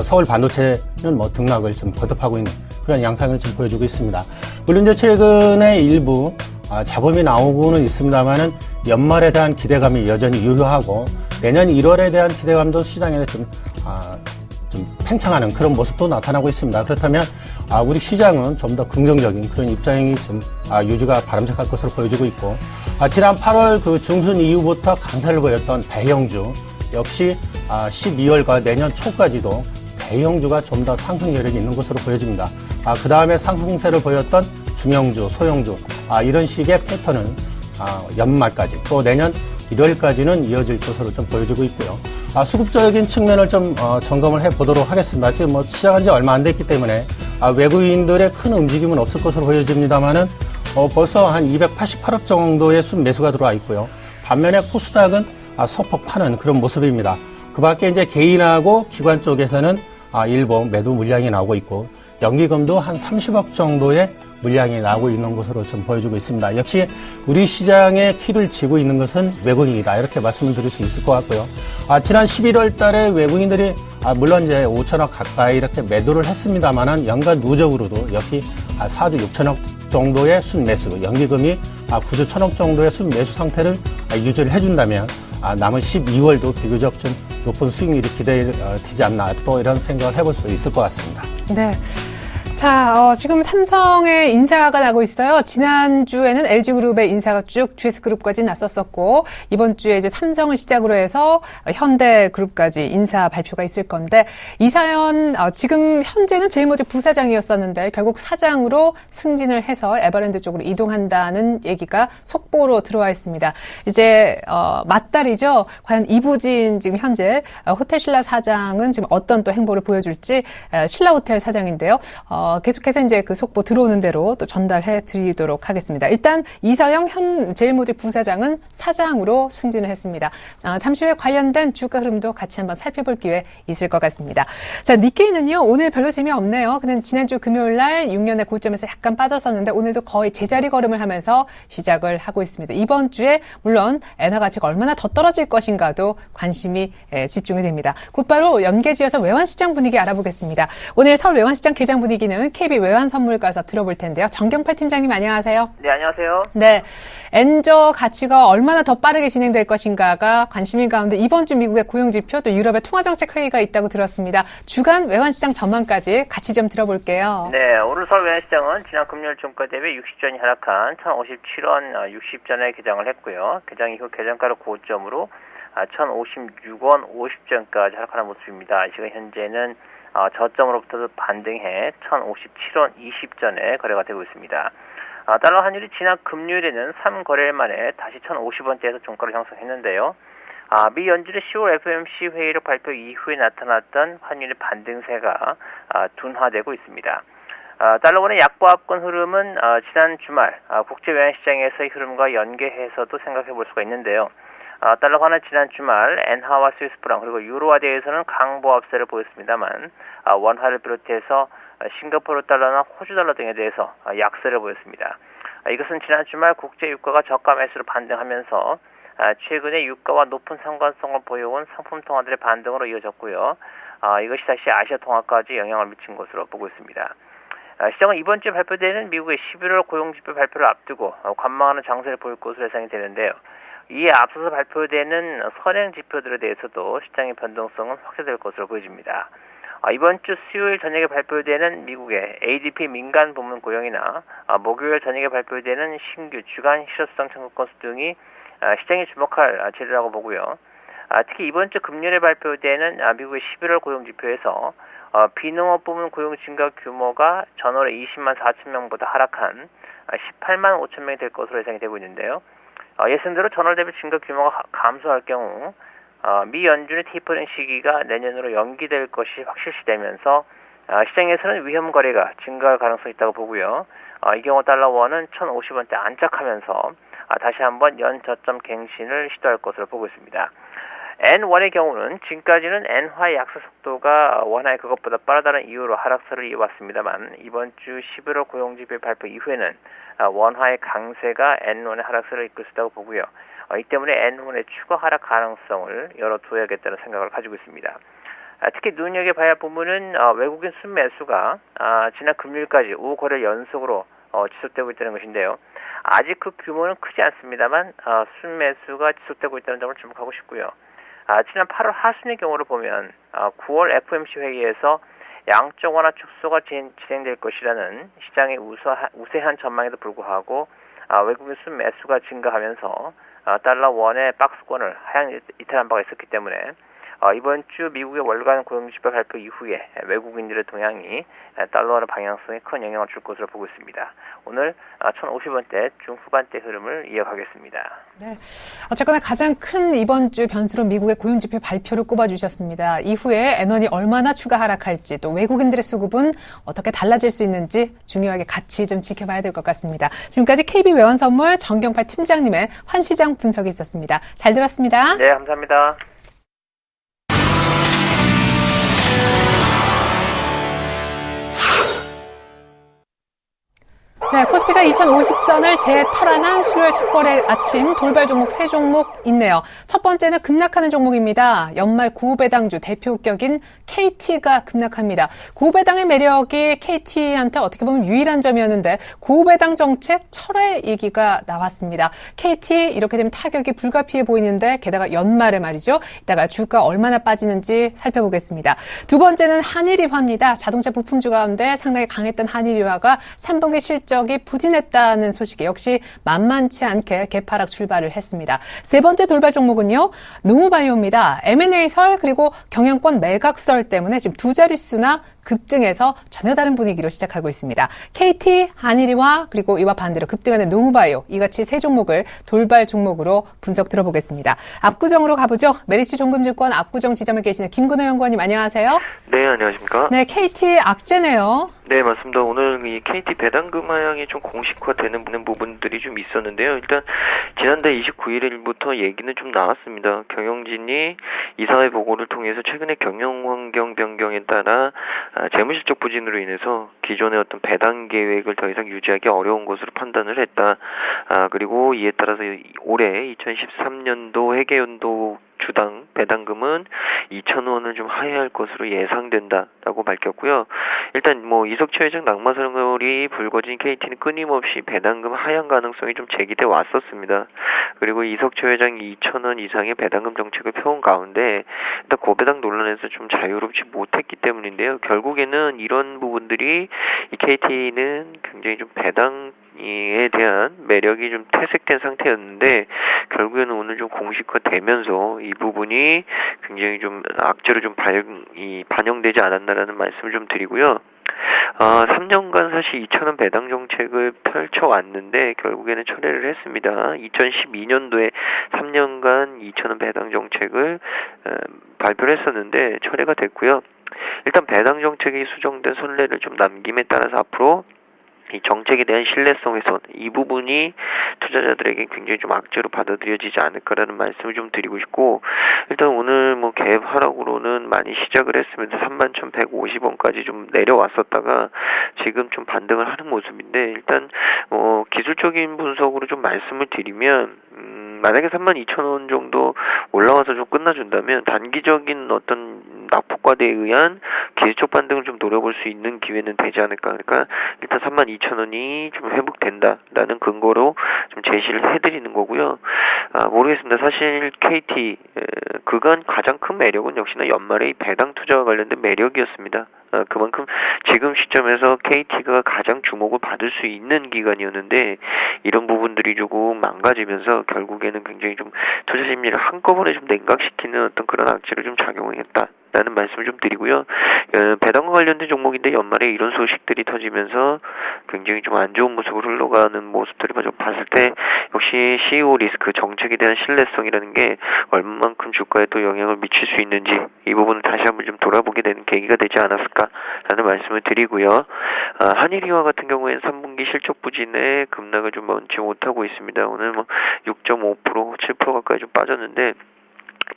서울 반도체는 뭐 등락을 좀 거듭하고 있는 그런 양상을 좀 보여주고 있습니다. 물론 이제 최근에 일부 잡음이 나오고는 있습니다만은 연말에 대한 기대감이 여전히 유효하고 내년 1월에 대한 기대감도 시장에 좀 팽창하는 그런 모습도 나타나고 있습니다. 그렇다면 우리 시장은 좀 더 긍정적인 그런 입장이 좀 유지가 바람직할 것으로 보여지고 있고 지난 8월 그 중순 이후부터 강세를 보였던 대형주 역시 12월과 내년 초까지도 대형주가 좀 더 상승 여력이 있는 것으로 보여집니다. 그 다음에 상승세를 보였던 중형주, 소형주 이런 식의 패턴은 연말까지 또 내년 1월까지는 이어질 것으로 좀 보여지고 있고요. 수급적인 측면을 좀 점검을 해보도록 하겠습니다. 지금 뭐 시작한 지 얼마 안 됐기 때문에 외국인들의 큰 움직임은 없을 것으로 보여집니다만은 벌써 한 288억 정도의 순매수가 들어와 있고요. 반면에 코스닥은 소폭 파는 그런 모습입니다. 그 밖에 이제 개인하고 기관 쪽에서는 일부 매도 물량이 나오고 있고 연기금도 한 30억 정도의 물량이 나오고 있는 것으로 좀 보여주고 있습니다. 역시 우리 시장의 키를 쥐고 있는 것은 외국인이다 이렇게 말씀을 드릴 수 있을 것 같고요. 지난 11월 달에 외국인들이 물론 이제 5천억 가까이 이렇게 매도를 했습니다만은 연간 누적으로도 역시 4조 6천억 정도의 순매수, 연기금이 9조 1천억 정도의 순매수 상태를 유지를 해준다면 남은 12월도 비교적 좀 높은 수익률이 기대되지 않나 또 이런 생각을 해볼 수 있을 것 같습니다. 네. 자, 지금 삼성의 인사가 나고 있어요. 지난주에는 LG그룹의 인사가 쭉 GS그룹까지 났었었고, 이번 주에 이제 삼성을 시작으로 해서 현대그룹까지 인사 발표가 있을 건데, 이사연, 지금 현재는 제일모직 부사장이었었는데, 결국 사장으로 승진을 해서 에버랜드 쪽으로 이동한다는 얘기가 속보로 들어와 있습니다. 이제, 맞달이죠. 과연 이부진 지금 현재 호텔신라 사장은 지금 어떤 또 행보를 보여줄지, 신라호텔 사장인데요. 계속해서 이제 그 속보 들어오는 대로 또 전달해 드리도록 하겠습니다. 일단 이사영 현 제일모직 부사장은 사장으로 승진을 했습니다. 잠시 후에 관련된 주가 흐름도 같이 한번 살펴볼 기회 있을 것 같습니다. 자, 니케이는요, 오늘 별로 재미없네요. 그냥 지난주 금요일 날 6년의 고점에서 약간 빠졌었는데 오늘도 거의 제자리 걸음을 하면서 시작을 하고 있습니다. 이번 주에 물론 엔화 가치가 얼마나 더 떨어질 것인가도 관심이 집중이 됩니다. 곧바로 연계지어서 외환시장 분위기 알아보겠습니다. 오늘 서울 외환시장 개장 분위기는 KB 외환선물가서 들어볼 텐데요. 정경팔 팀장님 안녕하세요. 네, 안녕하세요. 네, 엔저 가치가 얼마나 더 빠르게 진행될 것인가가 관심인 가운데 이번 주 미국의 고용지표 또 유럽의 통화정책회의가 있다고 들었습니다. 주간 외환시장 전망까지 같이 좀 들어볼게요. 네, 오늘 서울 외환시장은 지난 금요일 종가 대비 60전이 하락한 1,057원 60전에 개장을 했고요. 개장 이후 개장가를 고점으로 1,056원 50전까지 하락하는 모습입니다. 이 시간 현재는 저점으로부터 반등해 1,057원 20전에 거래가 되고 있습니다. 달러 환율이 지난 금요일에는 3거래일 만에 다시 1,050원대에서 종가를 형성했는데요. 미 연준의 10월 FOMC 회의를 발표 이후에 나타났던 환율의 반등세가 둔화되고 있습니다. 달러원의 약보합권 흐름은 지난 주말 국제 외환시장에서의 흐름과 연계해서도 생각해 볼 수가 있는데요. 달러화는 지난 주말 엔화와 스위스프랑 그리고 유로화 대해서는 강보합세를 보였습니다만 원화를 비롯해서 싱가포르 달러나 호주 달러 등에 대해서 약세를 보였습니다. 이것은 지난 주말 국제 유가가 저가 매수로 반등하면서 최근에 유가와 높은 상관성을 보여온 상품 통화들의 반등으로 이어졌고요. 이것이 다시 아시아 통화까지 영향을 미친 것으로 보고 있습니다. 시장은 이번 주에 발표되는 미국의 11월 고용지표 발표를 앞두고 관망하는 장세를 보일 것으로 예상이 되는데요. 이에 앞서서 발표되는 선행 지표들에 대해서도 시장의 변동성은 확대될 것으로 보여집니다. 이번 주 수요일 저녁에 발표되는 미국의 ADP 민간 부문 고용이나 목요일 저녁에 발표되는 신규 주간 실업수당 청구 건수 등이 시장이 주목할 재료라고 보고요. 특히 이번 주 금요일에 발표되는 미국의 11월 고용지표에서 비농업 부문 고용 증가 규모가 전월에 20만 4천 명보다 하락한 18만 5천 명이 될 것으로 예상이 되고 있는데요. 예상대로 전월 대비 증가 규모가 감소할 경우 미 연준의 테이퍼링 시기가 내년으로 연기될 것이 확실시되면서 시장에서는 위험 거래가 증가할 가능성이 있다고 보고요. 이 경우 달러원은 1,050원대 안착하면서 다시 한번 연 저점 갱신을 시도할 것으로 보고 있습니다. N1의 경우는 지금까지는 엔화의 약세 속도가 원화의 그것보다 빠르다는 이유로 하락세를 이어왔습니다만 이번 주 11월 고용지표 발표 이후에는 원화의 강세가 N1의 하락세를 이끌 수 있다고 보고요. 이 때문에 N1의 추가 하락 가능성을 열어둬야겠다는 생각을 가지고 있습니다. 특히 눈여겨봐야 할 부분은 외국인 순매수가 지난 금요일까지 5거래 연속으로 지속되고 있다는 것인데요. 아직 그 규모는 크지 않습니다만 순매수가 지속되고 있다는 점을 주목하고 싶고요. 지난 8월 하순의 경우를 보면 9월 FOMC 회의에서 양적 완화 축소가 진행될 것이라는 시장의 우세한 전망에도 불구하고 외국인 순매수가 증가하면서 달러 원의 박스권을 하향 이탈한 바가 있었기 때문에 이번 주 미국의 월간 고용지표 발표 이후에 외국인들의 동향이 달러의 방향성에 큰 영향을 줄 것으로 보고 있습니다. 오늘 1,050원대 중후반대 흐름을 이어가겠습니다. 네, 어쨌거나 가장 큰 이번 주 변수로 미국의 고용지표 발표를 꼽아주셨습니다. 이후에 N1이 얼마나 추가 하락할지 또 외국인들의 수급은 어떻게 달라질 수 있는지 중요하게 같이 좀 지켜봐야 될 것 같습니다. 지금까지 KB 외환선물 정경팔 팀장님의 환시장 분석이 있었습니다. 잘 들었습니다. 네, 감사합니다. 네, 코스피가 2050선을 재탈환한 11월 첫 거래 아침 돌발 종목 3종목 있네요. 첫 번째는 급락하는 종목입니다. 연말 고배당주 대표격인 KT가 급락합니다. 고배당의 매력이 KT한테 어떻게 보면 유일한 점이었는데 고배당 정책 철회 얘기가 나왔습니다. KT 이렇게 되면 타격이 불가피해 보이는데 게다가 연말에 말이죠. 이따가 주가 얼마나 빠지는지 살펴보겠습니다. 두 번째는 한일이화입니다. 자동차 부품주 가운데 상당히 강했던 한일이화가 3분기 실적이 부진했다는 소식에 역시 만만치 않게 개파락 출발을 했습니다. 세 번째 돌발 종목은요. 농우바이오입니다. M&A설 그리고 경영권 매각설 때문에 지금 두 자릿수나 급등해서 전혀 다른 분위기로 시작하고 있습니다. KT, 한일이화 그리고 이와 반대로 급등하는 농우바이오 이같이 세 종목을 돌발 종목으로 분석 들어보겠습니다. 압구정으로 가보죠. 메리츠 종금증권 압구정 지점에 계시는 김근호 연구원님 안녕하세요. 네, 안녕하십니까. 네, KT 악재네요. 네, 맞습니다. 오늘 이 KT 배당금 하향이 좀 공식화되는 부분들이 좀 있었는데요. 일단 지난달 29일부터 얘기는 좀 나왔습니다. 경영진이 이사회 보고를 통해서 최근에 경영 환경 변경에 따라 재무실적 부진으로 인해서 기존의 어떤 배당 계획을 더 이상 유지하기 어려운 것으로 판단을 했다. 그리고 이에 따라서 올해 2013년도 회계연도 주당 배당금은 2,000원을 좀 하회할 것으로 예상된다라고 밝혔고요. 일단 이석철 회장 낙마설이 불거진 KT는 끊임없이 배당금 하향 가능성이 좀 제기돼 왔었습니다. 그리고 이석철 회장이 2,000원 이상의 배당금 정책을 펴온 가운데 일단 고배당 논란에서 좀 자유롭지 못했기 때문인데요. 결국에는 이런 부분들이 이 KT는 굉장히 좀 배당에 대한 매력이 좀 퇴색된 상태였는데 결국에는 오늘 좀 공식화되면서 이 부분이 굉장히 좀 악재로 좀 반영되지 않았나라는 말씀을 좀 드리고요. 3년간 사실 2,000원 배당 정책을 펼쳐왔는데 결국에는 철회를 했습니다. 2012년도에 3년간 2,000원 배당 정책을 발표를 했었는데 철회가 됐고요. 일단 배당 정책이 수정된 선례를 좀 남김에 따라서 앞으로 이 정책에 대한 신뢰성 훼손 이 부분이 투자자들에게 굉장히 좀 악재로 받아들여지지 않을까라는 말씀을 좀 드리고 싶고 일단 오늘 갭 하락으로는 많이 시작을 했으면서 31,150원까지 좀 내려왔었다가 지금 좀 반등을 하는 모습인데 일단 기술적인 분석으로 좀 말씀을 드리면 만약에 32,000원 정도 올라와서 좀 끝나준다면 단기적인 어떤 낙폭과대에 의한 기술적 반등을 좀 노려볼 수 있는 기회는 되지 않을까. 그러니까 일단 32,000원이 좀 회복된다라는 근거로 좀 제시를 해드리는 거고요. 모르겠습니다. 사실 KT 그간 가장 큰 매력은 역시나 연말에 배당 투자와 관련된 매력이었습니다. 그만큼 지금 시점에서 KT가 가장 주목을 받을 수 있는 기간이었는데 이런 부분들이 조금 망가지면서 결국에는 굉장히 좀 투자 심리를 한꺼번에 좀 냉각시키는 어떤 그런 악재를 좀 작용했다라는 말씀을 좀 드리고요. 배당과 관련된 종목인데 연말에 이런 소식들이 터지면서 굉장히 좀 안 좋은 모습으로 흘러가는 모습들을 좀 봤을 때 역시 CEO 리스크 정책에 대한 신뢰성이라는 게 얼마만큼 주가에 또 영향을 미칠 수 있는지 이 부분을 다시 한번 좀 돌아보게 되는 계기가 되지 않았을까라는 말씀을 드리고요. 한일이화 같은 경우에는 3분기 실적 부진에 급락을 좀 멈추지 못하고 있습니다. 오늘 6.5%, 7% 가까이 좀 빠졌는데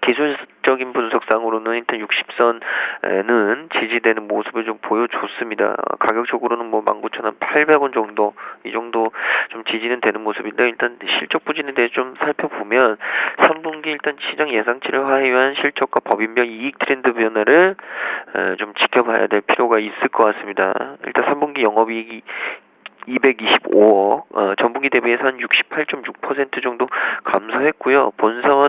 기술적인 분석상으로는 일단 60선은 지지되는 모습을 좀 보여줬습니다. 가격적으로는 뭐 19,800원 정도, 이 정도 좀 지지는 되는 모습인데, 일단 실적 부진에 대해 좀 살펴보면 3분기 일단 시장 예상치를 하회한 실적과 법인별 이익 트렌드 변화를 좀 지켜봐야 될 필요가 있을 것 같습니다. 일단 3분기 영업이익이 225억, 전분기 대비해서 한 68.6% 정도 감소했고요. 본사와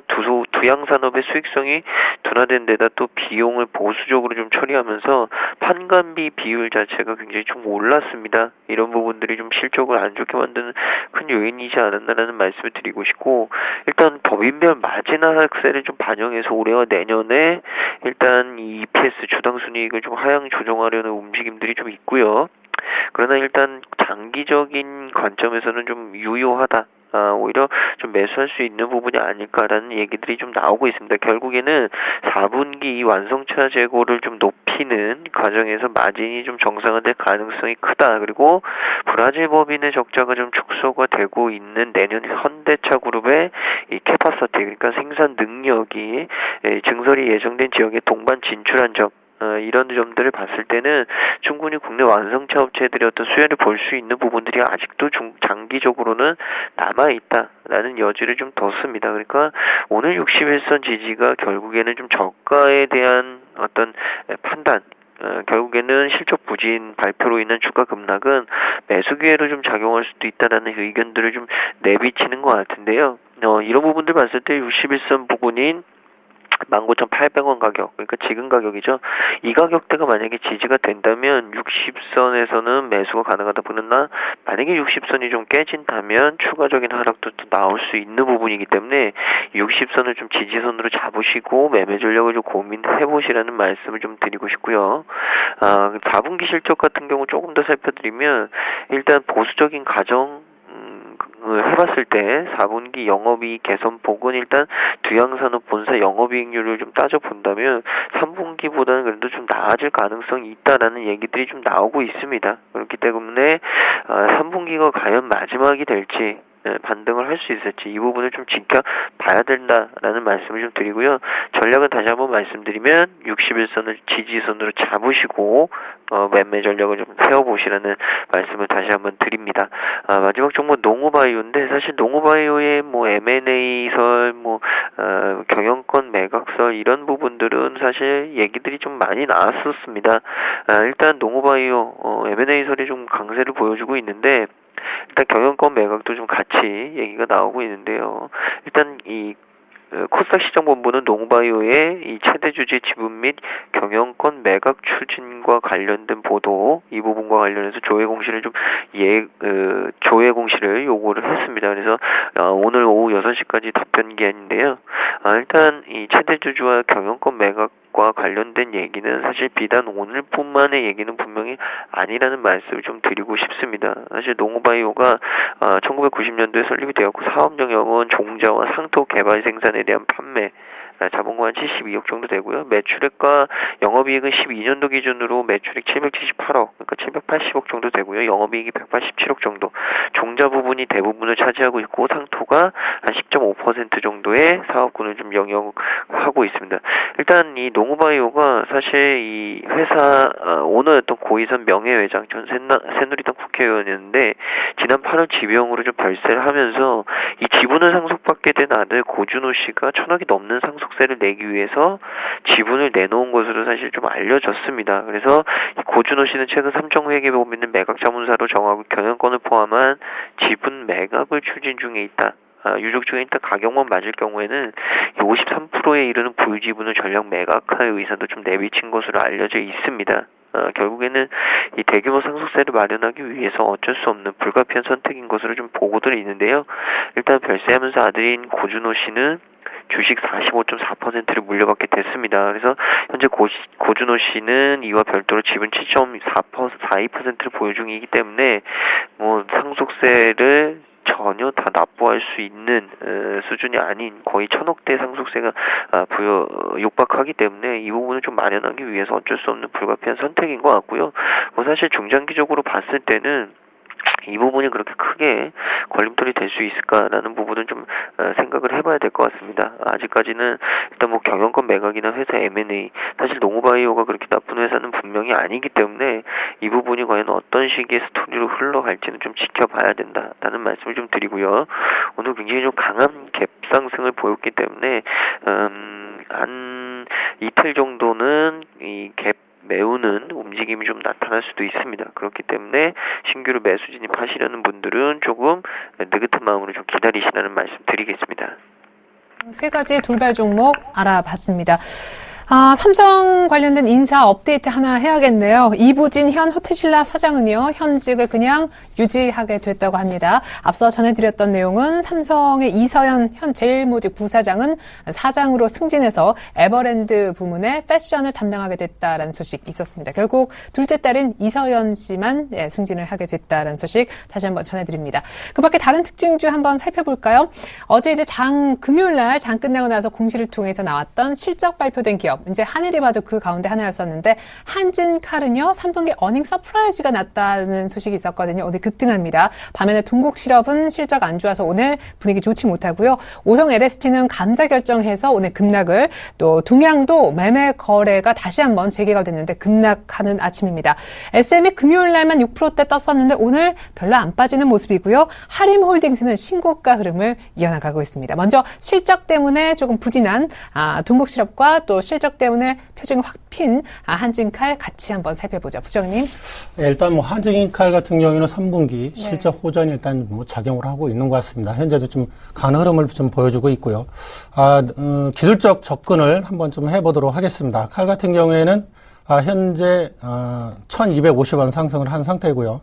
두양산업의 수익성이 둔화된 데다 또 비용을 보수적으로 좀 처리하면서 판관비 비율 자체가 굉장히 좀 올랐습니다. 이런 부분들이 좀 실적을 안 좋게 만드는 큰 요인이지 않았나라는 말씀을 드리고 싶고, 일단 법인별 마진 하락세를 좀 반영해서 올해와 내년에 일단 이 EPS 주당 순이익을 좀 하향 조정하려는 움직임들이 좀 있고요. 그러나 일단 장기적인 관점에서는 좀 유효하다. 오히려 좀 매수할 수 있는 부분이 아닐까라는 얘기들이 좀 나오고 있습니다. 결국에는 4분기 완성차 재고를 좀 높이는 과정에서 마진이 좀 정상화될 가능성이 크다. 그리고 브라질 법인의 적자가 좀 축소가 되고 있는 내년 현대차 그룹의 이 캐파시티, 그러니까 생산 능력이 증설이 예정된 지역에 동반 진출한 점, 이런 점들을 봤을 때는 충분히 국내 완성차 업체들의 어떤 수혜를 볼 수 있는 부분들이 아직도 장기적으로는 남아있다라는 여지를 좀 뒀습니다. 그러니까 오늘 61선 지지가 결국에는 좀 저가에 대한 어떤 판단, 결국에는 실적 부진 발표로 인한 주가 급락은 매수 기회로 좀 작용할 수도 있다라는 의견들을 좀 내비치는 것 같은데요. 이런 부분들 봤을 때 61선 부근인 19,800원 가격, 그러니까 지금 가격이죠. 이 가격대가 만약에 지지가 된다면 60선에서는 매수가 가능하다. 그러나 만약에 60선이 좀 깨진다면 추가적인 하락도 또 나올 수 있는 부분이기 때문에 60선을 좀 지지선으로 잡으시고 매매 전략을 좀 고민해 보시라는 말씀을 좀 드리고 싶고요. 4분기 실적 같은 경우 조금 더 살펴드리면, 일단 보수적인 가정 해봤을 때 4분기 영업이익 개선폭은 일단 두양산업 본사 영업이익률을 좀 따져본다면 3분기보다는 그래도 좀 나아질 가능성이 있다라는 얘기들이 좀 나오고 있습니다. 그렇기 때문에 3분기가 과연 마지막이 될지, 반등을 할 수 있을지 이 부분을 좀 지켜봐야 된다라는 말씀을 좀 드리고요. 전략은 다시 한번 말씀드리면 61선을 지지선으로 잡으시고 매매 전략을 좀 세워보시라는 말씀을 다시 한번 드립니다. 마지막 종목 농우바이오인데, 사실 농우바이오의 뭐 M&A설, 경영권 매각설 이런 부분들은 사실 얘기들이 좀 많이 나왔었습니다. 일단 농우바이오 M&A설이 좀 강세를 보여주고 있는데, 일단 경영권 매각도 좀 같이 얘기가 나오고 있는데요. 일단 이 코스닥 시장본부는 농바이오의 이 최대 주주 지분 및 경영권 매각 추진과 관련된 보도, 이 부분과 관련해서 조회 공시를 조회 공시를 요구를 했습니다. 그래서 오늘 오후 6시까지 답변 기한인데요. 일단 이 최대 주주와 경영권 매각과 관련된 얘기는 사실 비단 오늘뿐만의 얘기는 분명히 아니라는 말씀을 좀 드리고 싶습니다. 사실 농우바이오가 1990년도에 설립이 되었고, 사업 영역은 종자와 상토 개발 생산에 대한 판매, 자본금 한 72억 정도 되고요. 매출액과 영업이익은 12년도 기준으로 매출액 778억, 그러니까 780억 정도 되고요. 영업이익이 187억 정도. 종자 부분이 대부분을 차지하고 있고, 상토가 한 10.5% 정도의 사업군을 좀 영역하고 있습니다. 일단 이 농우바이오가 사실 이 회사 오너였던 고이선 명예회장, 전 새누리당 국회의원이었는데, 지난 8월 지병으로 좀 별세를 하면서 이 지분을 상속받게 된 아들 고준호 씨가 1,000억이 넘는 상속세를 내기 위해서 지분을 내놓은 것으로 사실 좀 알려졌습니다. 그래서 고준호 씨는 최근 삼성회계법인을 매각 자문사로 정하고 경영권을 포함한 지분 매각을 추진 중에 있다. 유족 중에 일단 가격만 맞을 경우에는 53%에 이르는 보유지분을 전량 매각할 의사도 좀 내비친 것으로 알려져 있습니다. 결국에는 이 대규모 상속세를 마련하기 위해서 어쩔 수 없는 불가피한 선택인 것으로 좀 보고들이 있는데요. 일단 별세하면서 아들인 고준호 씨는 주식 45.4%를 물려받게 됐습니다. 그래서 현재 고준호 씨는 이와 별도로 지분 7.42%를 보유 중이기 때문에 상속세를 전혀 다 납부할 수 있는 수준이 아닌 거의 1,000억대 상속세가 육박하기 때문에 이 부분을 좀 마련하기 위해서 어쩔 수 없는 불가피한 선택인 것 같고요. 사실 중장기적으로 봤을 때는 이 부분이 그렇게 크게 걸림돌이 될 수 있을까라는 부분은 좀 생각을 해봐야 될 것 같습니다. 아직까지는 일단 뭐 경영권 매각이나 회사 M&A, 사실 농우바이오가 그렇게 나쁜 회사는 분명히 아니기 때문에 이 부분이 과연 어떤 식의 스토리로 흘러갈지는 좀 지켜봐야 된다라는 말씀을 좀 드리고요. 오늘 굉장히 좀 강한 갭 상승을 보였기 때문에 한 이틀 정도는 이 갭 메우는 움직임이 좀 나타날 수도 있습니다. 그렇기 때문에 신규로 매수 진입하시려는 분들은 조금 느긋한 마음으로 좀 기다리시라는 말씀 드리겠습니다. 세 가지 돌발 종목 알아봤습니다. 삼성 관련된 인사 업데이트 하나 해야겠네요. 이부진 현 호텔신라 사장은요, 현직을 그냥 유지하게 됐다고 합니다. 앞서 전해드렸던 내용은 삼성의 이서연 현 제일모직 부사장은 사장으로 승진해서 에버랜드 부문의 패션을 담당하게 됐다라는 소식 있었습니다. 결국 둘째 딸인 이서연 씨만 승진을 하게 됐다라는 소식 다시 한번 전해드립니다. 그 밖에 다른 특징주 한번 살펴볼까요? 어제 이제 금요일 날 장 끝나고 나서 공시를 통해서 나왔던 실적 발표된 기업, 이제 하늘이 봐도 그 가운데 하나였었는데 한진칼은요 3분기 어닝 서프라이즈가 났다는 소식이 있었거든요. 오늘 급등합니다. 반면에 동국실업은 실적 안 좋아서 오늘 분위기 좋지 못하고요. 오성 LST는 감자 결정해서 오늘 급락을, 또 동양도 매매 거래가 다시 한번 재개가 됐는데 급락하는 아침입니다. SM이 금요일 날만 6%대 떴었는데 오늘 별로 안 빠지는 모습이고요. 하림홀딩스는 신고가 흐름을 이어나가고 있습니다. 먼저 실적 때문에 조금 부진한 동국실업과 또 실적 때문에 표정이 확 핀 한진칼 같이 한번 살펴보죠. 부장님. 일단 뭐 한진칼 같은 경우에는 3분기 실적 호전이 일단 뭐 작용을 하고 있는 것 같습니다. 현재도 좀 강한 흐름을 좀 보여주고 있고요. 기술적 접근을 한번 좀 해보도록 하겠습니다. 칼 같은 경우에는 현재 1,250원 상승을 한 상태고요.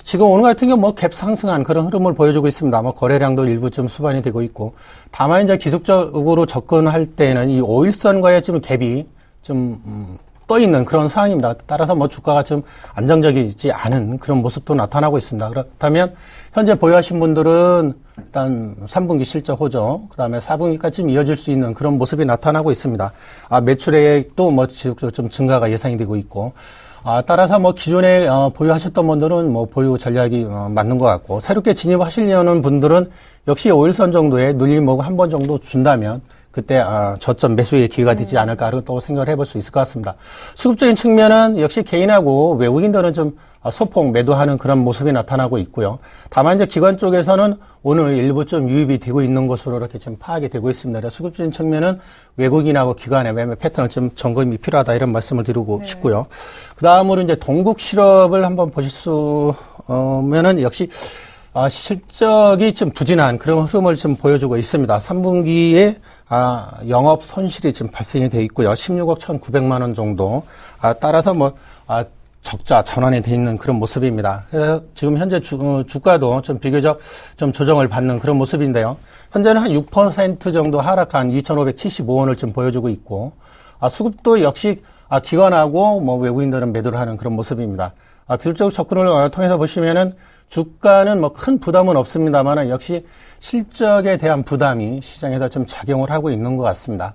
지금 오늘 같은 경우 뭐 갭 상승한 그런 흐름을 보여주고 있습니다. 뭐 거래량도 일부 좀 수반이 되고 있고, 다만 이제 기술적으로 접근할 때는 이 5일선과의 좀 갭이 좀 떠 있는 그런 상황입니다. 따라서 뭐 주가가 좀 안정적이지 않은 그런 모습도 나타나고 있습니다. 그렇다면 현재 보유하신 분들은 일단 3분기 실적 호조, 그다음에 4분기까지 좀 이어질 수 있는 그런 모습이 나타나고 있습니다. 매출액도 뭐 지속적으로 좀 증가가 예상이 되고 있고, 따라서 뭐 기존에 보유하셨던 분들은 뭐 보유 전략이 맞는 것 같고, 새롭게 진입하시려는 분들은 역시 5일선 정도의 눌림목 한 번 정도 준다면 그때 저점 매수의 기회가 되지 않을까를 또 생각을 해볼 수 있을 것 같습니다. 수급적인 측면은 역시 개인하고 외국인들은 좀 소폭 매도하는 그런 모습이 나타나고 있고요. 다만 이제 기관 쪽에서는 오늘 일부 좀 유입이 되고 있는 것으로 이렇게 좀 파악이 되고 있습니다. 수급적인 측면은 외국인하고 기관의 매매 패턴을 좀 점검이 필요하다, 이런 말씀을 드리고 싶고요. 그 다음으로 이제 동국실업을 한번 보실 수 면은 역시 실적이 좀 부진한 그런 흐름을 좀 보여주고 있습니다. 3분기에 영업 손실이 지금 발생이 되어 있고요. 16억 1,900만 원 정도. 따라서 뭐 적자 전환이 되어 있는 그런 모습입니다. 그래서 지금 현재 주가도 좀 비교적 좀 조정을 받는 그런 모습인데요. 현재는 한 6% 정도 하락한 2,575원을 좀 보여주고 있고, 수급도 역시 기관하고 뭐 외국인들은 매도를 하는 그런 모습입니다. 기술적 접근을 통해서 보시면은 주가는 뭐 큰 부담은 없습니다만 역시 실적에 대한 부담이 시장에서 좀 작용을 하고 있는 것 같습니다.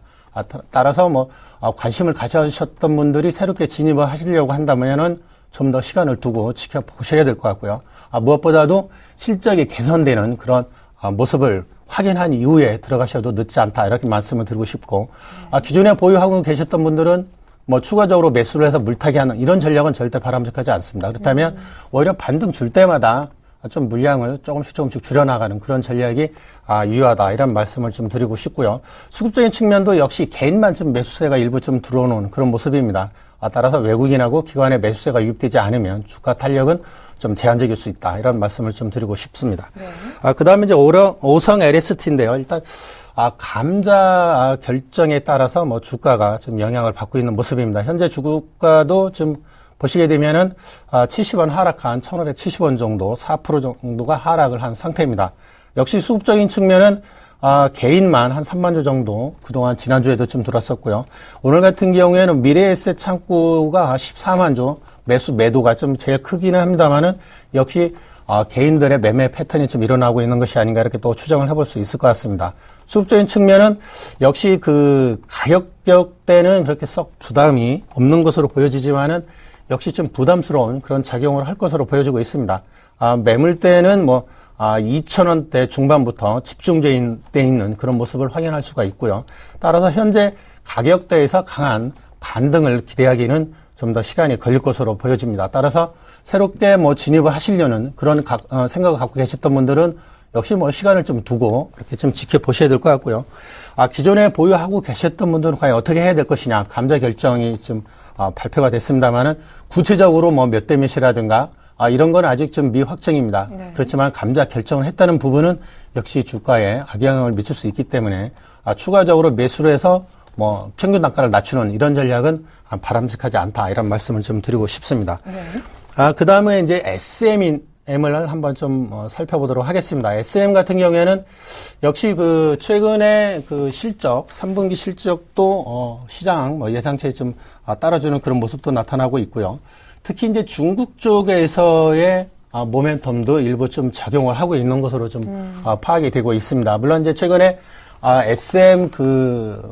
따라서 뭐 관심을 가져주셨던 분들이 새롭게 진입을 하시려고 한다면은 좀 더 시간을 두고 지켜보셔야 될 것 같고요. 무엇보다도 실적이 개선되는 그런 모습을 확인한 이후에 들어가셔도 늦지 않다, 이렇게 말씀을 드리고 싶고, 기존에 보유하고 계셨던 분들은 뭐 추가적으로 매수를 해서 물타기 하는 이런 전략은 절대 바람직하지 않습니다. 그렇다면 오히려 반등 줄 때마다 좀 물량을 조금씩 줄여나가는 그런 전략이 유효하다, 이런 말씀을 좀 드리고 싶고요. 수급적인 측면도 역시 개인만 좀 매수세가 일부 좀 들어오는 그런 모습입니다. 따라서 외국인하고 기관의 매수세가 유입되지 않으면 주가 탄력은 좀 제한적일 수 있다, 이런 말씀을 좀 드리고 싶습니다. 그 다음에 이제 오성 LST인데요. 일단 감자 결정에 따라서 뭐 주가가 좀 영향을 받고 있는 모습입니다. 현재 주가도 좀 보시게 되면은 70원 하락한 1,570원 정도, 4% 정도가 하락을 한 상태입니다. 역시 수급적인 측면은 개인만 한 3만 주 정도 그동안 지난주에도 좀 들었었고요. 오늘 같은 경우에는 미래에셋 창구가 14만 주, 매도가 좀 제일 크기는 합니다만은 역시 개인들의 매매 패턴이 좀 일어나고 있는 것이 아닌가, 이렇게 또 추정을 해볼 수 있을 것 같습니다. 수급적인 측면은 역시 그 가격대는 그렇게 썩 부담이 없는 것으로 보여지지만은 역시 좀 부담스러운 그런 작용을 할 것으로 보여지고 있습니다. 매물대는 2,000원대 중반부터 집중돼 있는 그런 모습을 확인할 수가 있고요. 따라서 현재 가격대에서 강한 반등을 기대하기는 좀 더 시간이 걸릴 것으로 보여집니다. 따라서 새롭게 진입을 하시려는 그런 생각을 갖고 계셨던 분들은 역시 시간을 좀 두고 이렇게 좀 지켜보셔야 될 것 같고요. 기존에 보유하고 계셨던 분들은 과연 어떻게 해야 될 것이냐, 감자 결정이 좀 발표가 됐습니다만은 구체적으로 몇 대 몇이라든가 이런 건 아직 좀 미확정입니다. 네. 그렇지만 감자 결정을 했다는 부분은 역시 주가에 악영향을 미칠 수 있기 때문에 추가적으로 매수를 해서 평균 단가를 낮추는 이런 전략은 바람직하지 않다, 이런 말씀을 좀 드리고 싶습니다. 네. 그 다음에 이제 SM을 한번 좀 살펴보도록 하겠습니다. SM 같은 경우에는 역시 최근에 실적, 3분기 실적도 시장 예상치에 좀 따라주는 그런 모습도 나타나고 있고요. 특히 이제 중국 쪽에서의 모멘텀도 일부 좀 작용을 하고 있는 것으로 좀 파악이 되고 있습니다. 물론 이제 최근에 SM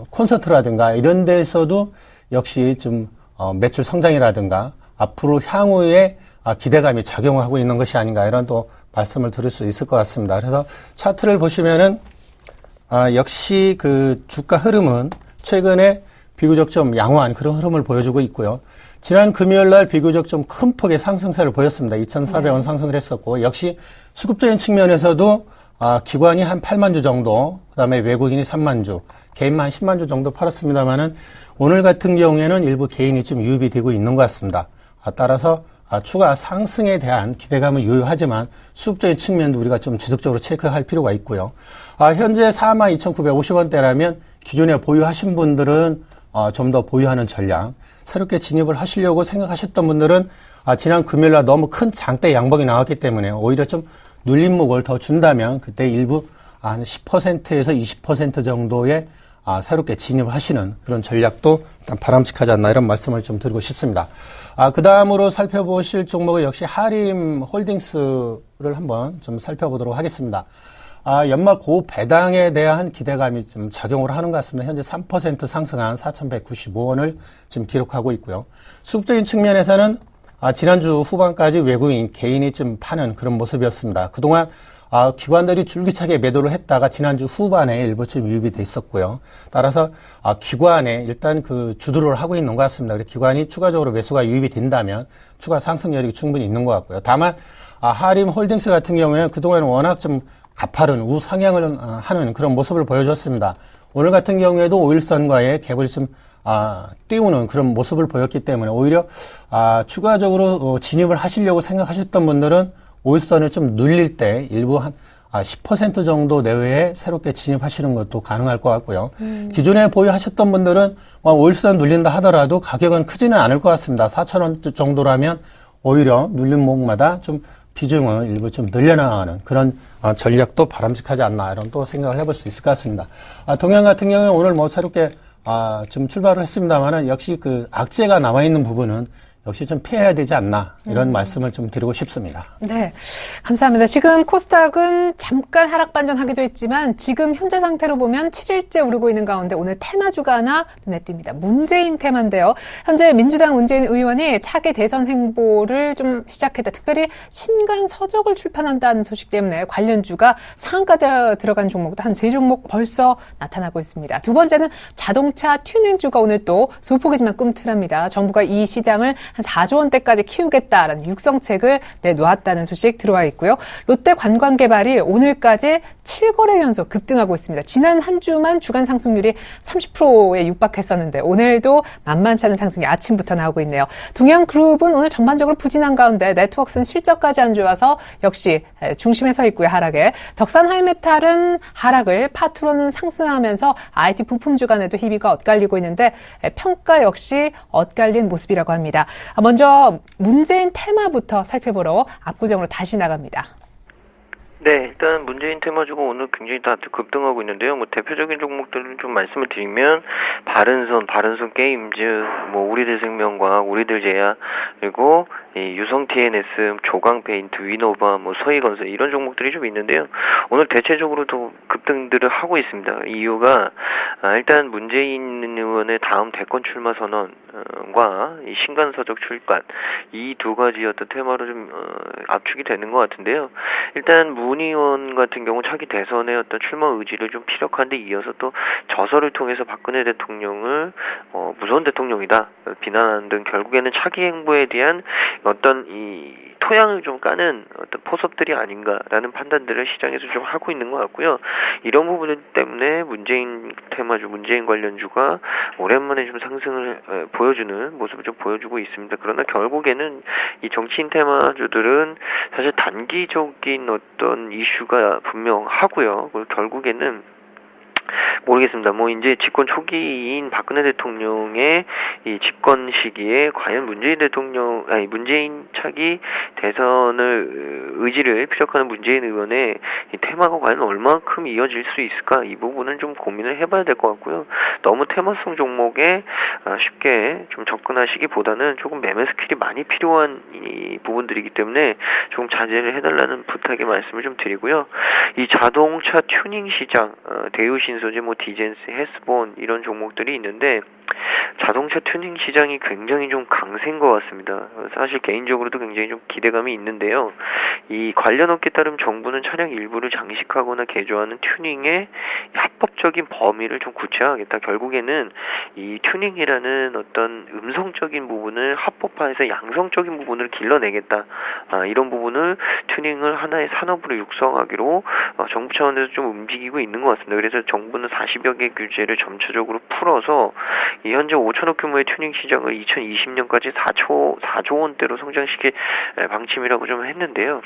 콘서트라든가 이런 데서도 역시 좀 매출 성장이라든가 앞으로 향후에 기대감이 작용하고 있는 것이 아닌가, 이런 또 말씀을 드릴 수 있을 것 같습니다. 그래서 차트를 보시면은 역시 주가 흐름은 최근에 비교적 좀 양호한 그런 흐름을 보여주고 있고요. 지난 금요일 날 비교적 좀 큰 폭의 상승세를 보였습니다. 2,400원 상승을 했었고, 역시 수급적인 측면에서도 기관이 한 8만 주 정도, 그다음에 외국인이 3만 주, 개인만 한 10만 주 정도 팔았습니다만은 오늘 같은 경우에는 일부 개인이 좀 유입이 되고 있는 것 같습니다. 따라서 추가 상승에 대한 기대감은 유효하지만 수급적인 측면도 우리가 좀 지속적으로 체크할 필요가 있고요. 현재 42,950원대라면 기존에 보유하신 분들은 좀 더 보유하는 전략, 새롭게 진입을 하시려고 생각하셨던 분들은 지난 금요일날 너무 큰 장대 양봉이 나왔기 때문에 오히려 좀 눌림목을 더 준다면 그때 일부 한 10%에서 20% 정도의 새롭게 진입을 하시는 그런 전략도 일단 바람직하지 않나, 이런 말씀을 좀 드리고 싶습니다. 그 다음으로 살펴보실 종목은 역시 하림 홀딩스를 한번 좀 살펴보도록 하겠습니다. 연말 고배당에 대한 기대감이 좀 작용을 하는 것 같습니다. 현재 3% 상승한 4,195원을 지금 기록하고 있고요. 수급적인 측면에서는 지난주 후반까지 외국인 개인이 좀 파는 그런 모습이었습니다. 그동안 기관들이 줄기차게 매도를 했다가 지난주 후반에 일부 좀 유입이 돼 있었고요. 따라서 기관에 일단 주도를 하고 있는 것 같습니다. 그래서 기관이 추가적으로 매수가 유입이 된다면 추가 상승 여력이 충분히 있는 것 같고요. 다만 하림 홀딩스 같은 경우에는 그동안은 워낙 좀 가파른 우상향을 하는 그런 모습을 보여줬습니다. 오늘 같은 경우에도 5일선과의 갭을 좀 띄우는 그런 모습을 보였기 때문에 오히려 추가적으로 진입을 하시려고 생각하셨던 분들은 5일선을 좀 눌릴 때 일부 한 10% 정도 내외에 새롭게 진입하시는 것도 가능할 것 같고요. 기존에 보유하셨던 분들은 5일선 눌린다 하더라도 가격은 크지는 않을 것 같습니다. 4,000원 정도라면 오히려 눌림목마다 좀 비중을 일부 좀 늘려나가는 그런 전략도 바람직하지 않나, 이런 또 생각을 해볼 수 있을 것 같습니다. 동양 같은 경우는 오늘 새롭게 좀 출발을 했습니다만은 역시 악재가 남아 있는 부분은 역시 좀 피해야 되지 않나, 이런 말씀을 좀 드리고 싶습니다. 네, 감사합니다. 지금 코스닥은 잠깐 하락 반전하기도 했지만 지금 현재 상태로 보면 7일째 오르고 있는 가운데 오늘 테마주가 하나 눈에 띕니다. 문재인 테마인데요. 현재 민주당 문재인 의원이 차기 대선 행보를 좀 시작했다. 특별히 신간 서적을 출판한다는 소식 때문에 관련주가 상한가에 들어간 종목도 한 3종목 벌써 나타나고 있습니다. 두 번째는 자동차 튜닝주가 오늘 또 소폭이지만 꿈틀합니다. 정부가 이 시장을 한 4조 원대까지 키우겠다라는 육성책을 내놓았다는 소식 들어와 있고요. 롯데 관광개발이 오늘까지 7거래 연속 급등하고 있습니다. 지난 한 주만 주간 상승률이 30%에 육박했었는데 오늘도 만만치 않은 상승이 아침부터 나오고 있네요. 동양그룹은 오늘 전반적으로 부진한 가운데 네트워크스는 실적까지 안 좋아서 역시 중심에 서 있고요. 하락에. 덕산 하이메탈은 하락을, 파트로는 상승하면서 IT 부품 주간에도 희비가 엇갈리고 있는데 평가 역시 엇갈린 모습이라고 합니다. 먼저 문재인 테마부터 살펴보러 압구정으로 다시 나갑니다. 네, 일단 문재인 테마주가 오늘 굉장히 다들 급등하고 있는데요. 뭐 대표적인 종목들을 좀 말씀을 드리면 바른손 게임즈, 뭐 우리들 생명과 우리들 제야, 그리고 이 유성 TNS, 조강 페인트, 위노바, 뭐 서희건설 이런 종목들이 좀 있는데요. 오늘 대체적으로 더 급등들을 하고 있습니다. 이유가 일단 문재인 의원의 다음 대권 출마 선언과 이 신간서적 출간 이 두 가지 어떤 테마로 좀 압축이 되는 것 같은데요. 일단 문 의원 같은 경우 차기 대선의 어떤 출마 의지를 좀 피력한데 이어서 또 저서를 통해서 박근혜 대통령을 무서운 대통령이다 비난하는 등 결국에는 차기 행보에 대한 어떤 이 토양을 좀 까는 어떤 포석들이 아닌가라는 판단들을 시장에서 좀 하고 있는 것 같고요. 이런 부분 때문에 문재인 테마주, 문재인 관련주가 오랜만에 좀 상승을 보여주는 모습을 좀 보여주고 있습니다. 그러나 결국에는 이 정치인 테마주들은 사실 단기적인 어떤 이슈가 분명하고요. 그리고 결국에는 모르겠습니다. 뭐 이제 집권 초기인 박근혜 대통령의 이 집권 시기에 과연 문재인 차기 대선을 의지를 피력하는 문재인 의원의 이 테마가 과연 얼마큼 이어질 수 있을까? 이 부분은 좀 고민을 해봐야 될 것 같고요. 너무 테마성 종목에 쉽게 좀 접근하시기보다는 조금 매매 스킬이 많이 필요한 이 부분들이기 때문에 조금 자제를 해달라는 부탁의 말씀을 좀 드리고요. 이 자동차 튜닝 시장, 대우신소재, 뭐 디젠스, 헤스본 이런 종목들이 있는데 자동차 튜닝 시장이 굉장히 좀 강세인 것 같습니다. 사실 개인적으로도 굉장히 좀 기대감이 있는데요. 이 관련 업계 따름 정부는 차량 일부를 장식하거나 개조하는 튜닝의 합법적인 범위를 좀 구체화하겠다. 결국에는 이 튜닝이라는 어떤 음성적인 부분을 합법화해서 양성적인 부분을 길러내겠다. 이런 부분을 튜닝을 하나의 산업으로 육성하기로 정부 차원에서 좀 움직이고 있는 것 같습니다. 그래서 정부는 40여 개 규제를 점차적으로 풀어서 이 현재 5천억 규모의 튜닝 시장을 2020년까지 4조 원대로 성장시킬 방침이라고 좀 했는데요.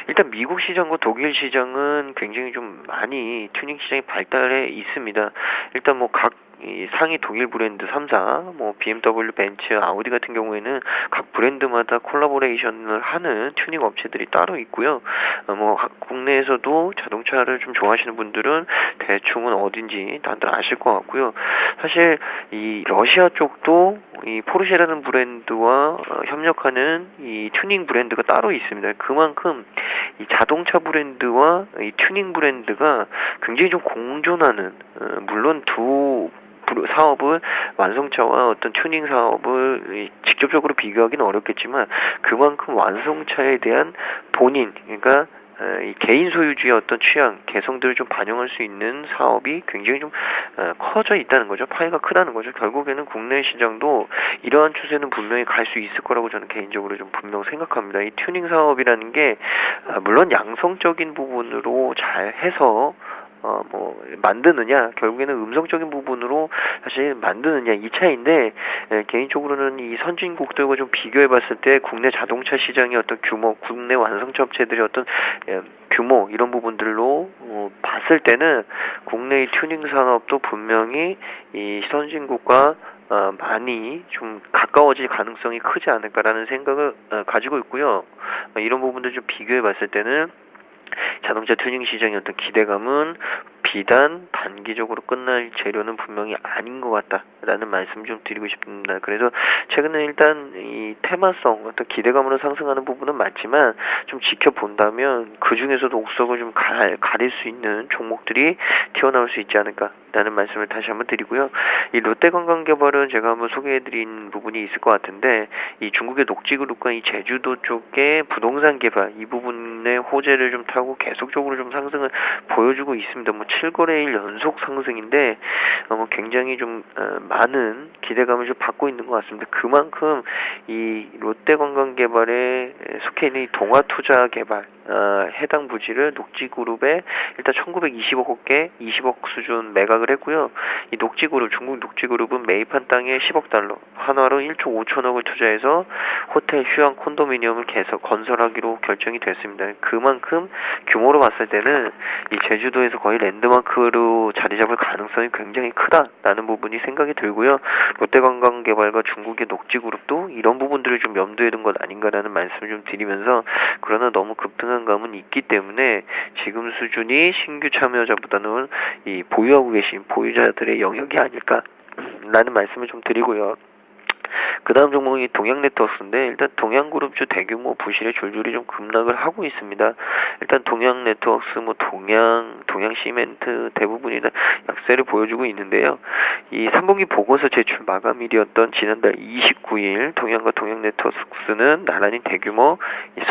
일단 미국 시장과 독일 시장은 굉장히 좀 많이 튜닝 시장이 발달해 있습니다. 일단 뭐 각 이 상위 독일 브랜드 3사, 뭐 BMW, 벤츠, 아우디 같은 경우에는 각 브랜드마다 콜라보레이션을 하는 튜닝 업체들이 따로 있고요. 뭐 국내에서도 자동차를 좀 좋아하시는 분들은 대충은 어딘지 다들 아실 것 같고요. 사실 이 러시아 쪽도 이 포르쉐라는 브랜드와 협력하는 이 튜닝 브랜드가 따로 있습니다. 그만큼 이 자동차 브랜드와 이 튜닝 브랜드가 굉장히 좀 공존하는, 물론 두 사업을 완성차와 어떤 튜닝 사업을 직접적으로 비교하기는 어렵겠지만 그만큼 완성차에 대한 본인, 그러니까 이 개인 소유주의 어떤 취향, 개성들을 좀 반영할 수 있는 사업이 굉장히 좀 커져 있다는 거죠. 파이가 크다는 거죠. 결국에는 국내 시장도 이러한 추세는 분명히 갈 수 있을 거라고 저는 개인적으로 좀 분명 생각합니다. 이 튜닝 사업이라는 게 물론 양성적인 부분으로 잘 해서 만드느냐, 결국에는 음성적인 부분으로 사실 만드느냐, 이 차이인데, 개인적으로는 이 선진국들과 좀 비교해 봤을 때 국내 자동차 시장의 어떤 규모, 국내 완성차 업체들의 어떤 규모, 이런 부분들로 봤을 때는 국내의 튜닝 산업도 분명히 이 선진국과 많이 좀 가까워질 가능성이 크지 않을까라는 생각을 가지고 있고요. 이런 부분들 좀 비교해 봤을 때는 자동차 튜닝 시장의 어떤 기대감은 비단 단기적으로 끝날 재료는 분명히 아닌 것 같다라는 말씀 좀 드리고 싶습니다. 그래서 최근에 일단 이 테마성 어떤 기대감으로 상승하는 부분은 맞지만 좀 지켜본다면 그 중에서도 옥석을 좀 가릴 수 있는 종목들이 튀어나올 수 있지 않을까라는 말씀을 다시 한번 드리고요. 이 롯데관광개발은 제가 한번 소개해드린 부분이 있을 것 같은데 이 중국의 녹지그룹과 이 제주도 쪽의 부동산 개발 이 부분의 호재를 좀 타고 계속적으로 좀 상승을 보여주고 있습니다. 뭐 7거래일 연속 상승인데 굉장히 좀 많은 기대감을 좀 받고 있는 것 같습니다. 그만큼 이 롯데관광개발에 속해 있는 이 동아투자개발 해당 부지를 녹지그룹에 일단 1920억 20억 수준 매각을 했고요. 이 녹지그룹, 중국 녹지그룹은 매입한 땅에 10억 달러, 한화로 1조 5천억을 투자해서 호텔, 휴양, 콘도미니엄을 건설하기로 결정이 됐습니다. 그만큼 규모로 봤을 때는 이 제주도에서 거의 랜드마크 랜드마크로 자리 잡을 가능성이 굉장히 크다라는 부분이 생각이 들고요. 롯데관광개발과 중국의 녹지그룹도 이런 부분들을 좀 염두에 둔 것 아닌가라는 말씀을 좀 드리면서, 그러나 너무 급등한 감은 있기 때문에 지금 수준이 신규 참여자보다는 이 보유하고 계신 보유자들의 영역이 아닐까라는 말씀을 좀 드리고요. 그 다음 종목이 동양네트워크인데, 일단 동양그룹주 대규모 부실에 줄줄이 좀 급락을 하고 있습니다. 일단 동양네트워크, 동양시멘트 대부분이 다 약세를 보여주고 있는데요. 이 3분기 보고서 제출 마감일이었던 지난달 29일 동양과 동양네트워크는 나란히 대규모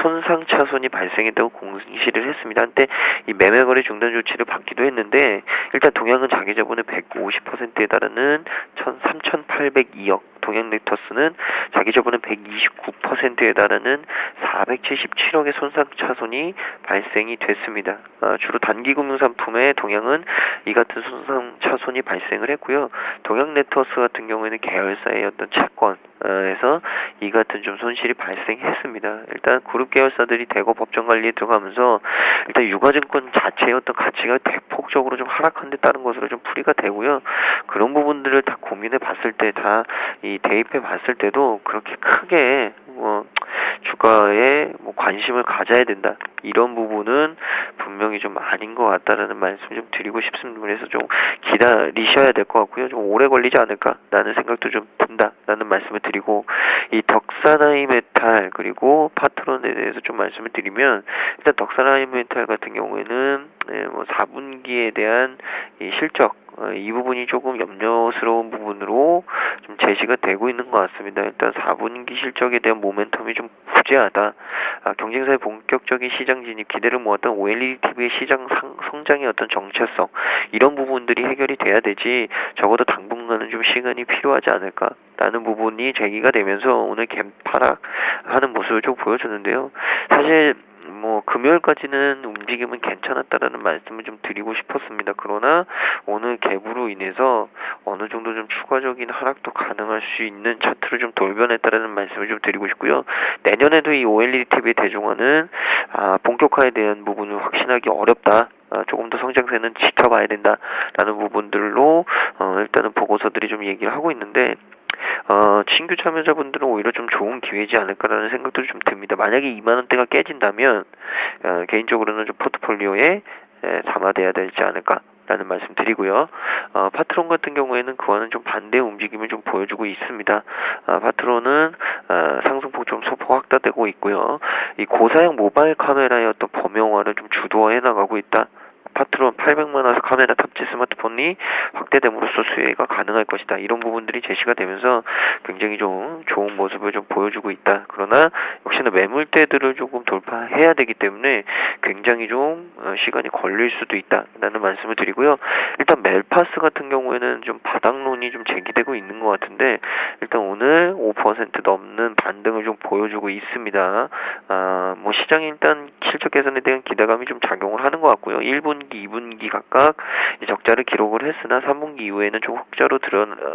손상 차손이 발생했다고 공시를 했습니다. 한때 이 매매거래 중단 조치를 받기도 했는데, 일단 동양은 자기 자본의 150%에 달하는 3,802억, 동양네트워크는 자기 자본의 129%에 달하는 477억의 손상 차손이 발생이 됐습니다. 주로 단기 금융 상품에 동양은 이 같은 손상 차손이 발생을 했고요. 동양네트워크 같은 경우에는 계열사의 어떤 채권에서 이 같은 좀 손실이 발생했습니다. 일단 그룹 계열사들이 대거 법정 관리에 들어가면서 일단 유가증권 자체의 어떤 가치가 대폭적으로 좀 하락한 데 따른 것으로 좀 풀이가 되고요. 그런 부분들을 다 고민해 봤을 때, 다 이 대입해 봤을 때도 그렇게 크게 주가에 관심을 가져야 된다, 이런 부분은 분명히 좀 아닌 것 같다라는 말씀 좀 드리고 싶습니다. 그래서 좀 기다리셔야 될 것 같고요. 좀 오래 걸리지 않을까라는 생각도 좀 든다라는 말씀을 드리고, 이 덕산하이메탈 그리고 파트론에 대해서 좀 말씀을 드리면, 일단 덕산하이메탈 같은 경우에는 4분기에 대한 이 실적, 이 부분이 조금 염려스러운 부분으로 좀 제시가 되고 있는 것 같습니다. 일단 4분기 실적에 대한 모멘텀이 좀 부재하다. 경쟁사의 본격적인 시장 진입, 기대를 모았던 OLED TV의 시장 성장의 어떤 정체성, 이런 부분들이 해결이 돼야 되지, 적어도 당분간은 좀 시간이 필요하지 않을까라는 부분이 제기가 되면서 오늘 갭하락하는 모습을 좀 보여주는데요. 사실 금요일까지는 움직임은 괜찮았다라는 말씀을 좀 드리고 싶었습니다. 그러나 오늘 갭으로 인해서 어느 정도 좀 추가적인 하락도 가능할 수 있는 차트를 좀 돌변했다라는 말씀을 좀 드리고 싶고요. 내년에도 이 OLED TV 대중화는 본격화에 대한 부분을 확신하기 어렵다. 조금 더 성장세는 지켜봐야 된다라는 부분들로 일단은 보고서들이 좀 얘기를 하고 있는데, 신규 참여자분들은 오히려 좀 좋은 기회지 않을까라는 생각도 좀 듭니다. 만약에 2만원대가 깨진다면 개인적으로는 좀 포트폴리오에 담아둬야 되지 않을까라는 말씀 드리고요. 파트론 같은 경우에는 그와는 좀 반대의 움직임을 좀 보여주고 있습니다. 파트론은 상승폭 좀 소폭 확대되고 있고요. 이 고사양 모바일 카메라의 어떤 범용화를 좀 주도해 나가고 있다. 파트론 800만원 카메라 탑재 스마트폰이 확대됨으로써 수혜가 가능할 것이다. 이런 부분들이 제시가 되면서 굉장히 좀 좋은 모습을 좀 보여주고 있다. 그러나 역시나 매물대들을 조금 돌파해야 되기 때문에 굉장히 좀 시간이 걸릴 수도 있다라는 말씀을 드리고요. 일단 멜파스 같은 경우에는 좀 바닥론이 좀 제기되고 있는 것 같은데, 일단 오늘 5% 넘는 반등을 좀 보여주고 있습니다. 시장이 일단 실적 개선에 대한 기대감이 좀 작용을 하는 것 같고요. 1분기, 2분기 각각 적자를 기록을 했으나 3분기 이후에는 좀 흑자로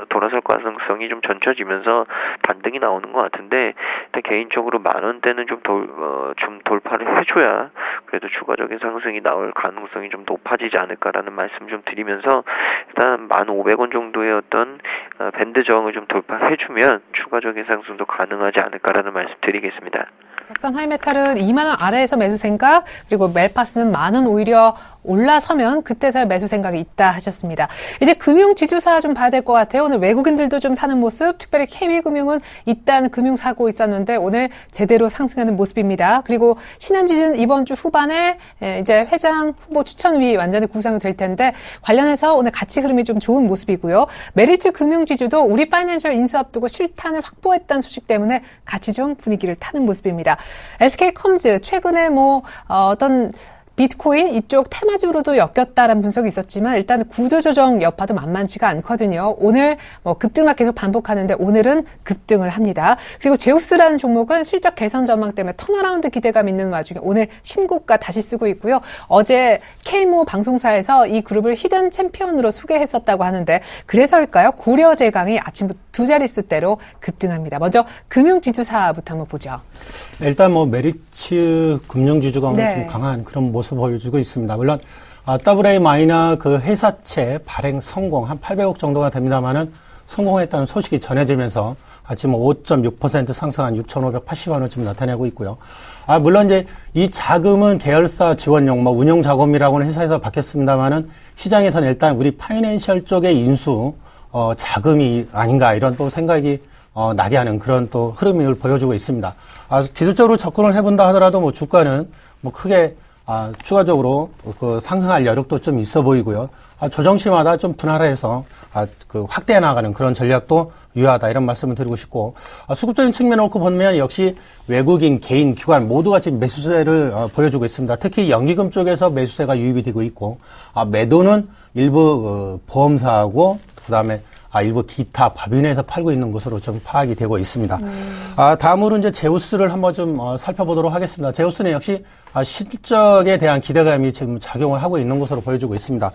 돌아설 가능성이 좀 전쳐지면서 반등이 나오는 것 같은데, 일단 개인적으로 10,000원대는 좀 돌파를 해줘야 그래도 추가적인 상승이 나올 가능성이 좀 높아지지 않을까라는 말씀 좀 드리면서, 일단 1,500원 정도의 어떤 밴드 저항을 좀 돌파해주면 추가적인 상승도 가능하지 않을까라는 말씀 드리겠습니다. 덕산 하이메탈은 2만원 아래에서 매수 생각, 그리고 멜파스는 10,000원 오히려 올라서면 그때서야 매수 생각이 있다 하셨습니다. 이제 금융지주사 좀 봐야 될 것 같아요. 오늘 외국인들도 좀 사는 모습, 특별히 KB금융은 일단 금융사고 있었는데 오늘 제대로 상승하는 모습입니다. 그리고 신한지주는 이번 주 후반에 이제 회장 후보 추천위 완전히 구성이 될 텐데 관련해서 오늘 가치 흐름이 좀 좋은 모습이고요. 메리츠 금융지주도 우리 파이낸셜 인수 앞두고 실탄을 확보했다는 소식 때문에 같이 좀 분위기를 타는 모습입니다. SK컴즈 최근에 어떤 비트코인 이쪽 테마주로도 엮였다라는 분석이 있었지만 일단 구조조정 여파도 만만치가 않거든요. 오늘 급등락 계속 반복하는데 오늘은 급등을 합니다. 그리고 제우스라는 종목은 실적 개선 전망 때문에 턴어라운드 기대감 있는 와중에 오늘 신고가 다시 쓰고 있고요. 어제 K모 방송사에서 이 그룹을 히든 챔피언으로 소개했었다고 하는데 그래서일까요? 고려제강이 아침부터 두 자릿수대로 급등합니다. 먼저 금융지주사부터 한번 보죠. 일단 메리츠 금융지주가 오늘 좀 강한 그런 모습 모습을 보여주고 있습니다. 물론 AA 마이너 그 회사채 발행 성공 한 800억 정도가 됩니다만은 성공했다는 소식이 전해지면서 지금 5.6% 상승한 6,580원 원을 지금 나타내고 있고요. 물론 이제 이 자금은 계열사 지원용, 운용 자금이라고는 회사에서 밝혔습니다만은 시장에서는 일단 우리 파이낸셜 쪽의 인수 자금이 아닌가 이런 또 생각이 나게 하는 그런 또 흐름을 보여주고 있습니다. 지속적으로 접근을 해본다 하더라도 주가는 크게 추가적으로 그 상승할 여력도 좀 있어 보이고요. 조정시마다 좀 분할해서 그 확대해 나가는 그런 전략도 유효하다 이런 말씀을 드리고 싶고, 수급적인 측면을 놓고 보면 역시 외국인, 개인, 기관 모두가 지금 매수세를 보여주고 있습니다. 특히 연기금 쪽에서 매수세가 유입이 되고 있고, 매도는 일부 보험사하고 그다음에 일부 기타 법인에서 팔고 있는 것으로 좀 파악이 되고 있습니다. 다음으로 이제 제우스를 한번 좀 살펴보도록 하겠습니다. 제우스는 역시 실적에 대한 기대감이 지금 작용을 하고 있는 것으로 보여주고 있습니다.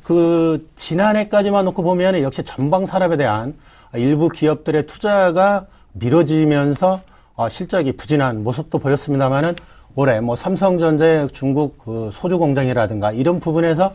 그 지난해까지만 놓고 보면 역시 전방 산업에 대한 일부 기업들의 투자가 미뤄지면서 실적이 부진한 모습도 보였습니다만은 올해 삼성전자의 중국 그 소주 공장이라든가 이런 부분에서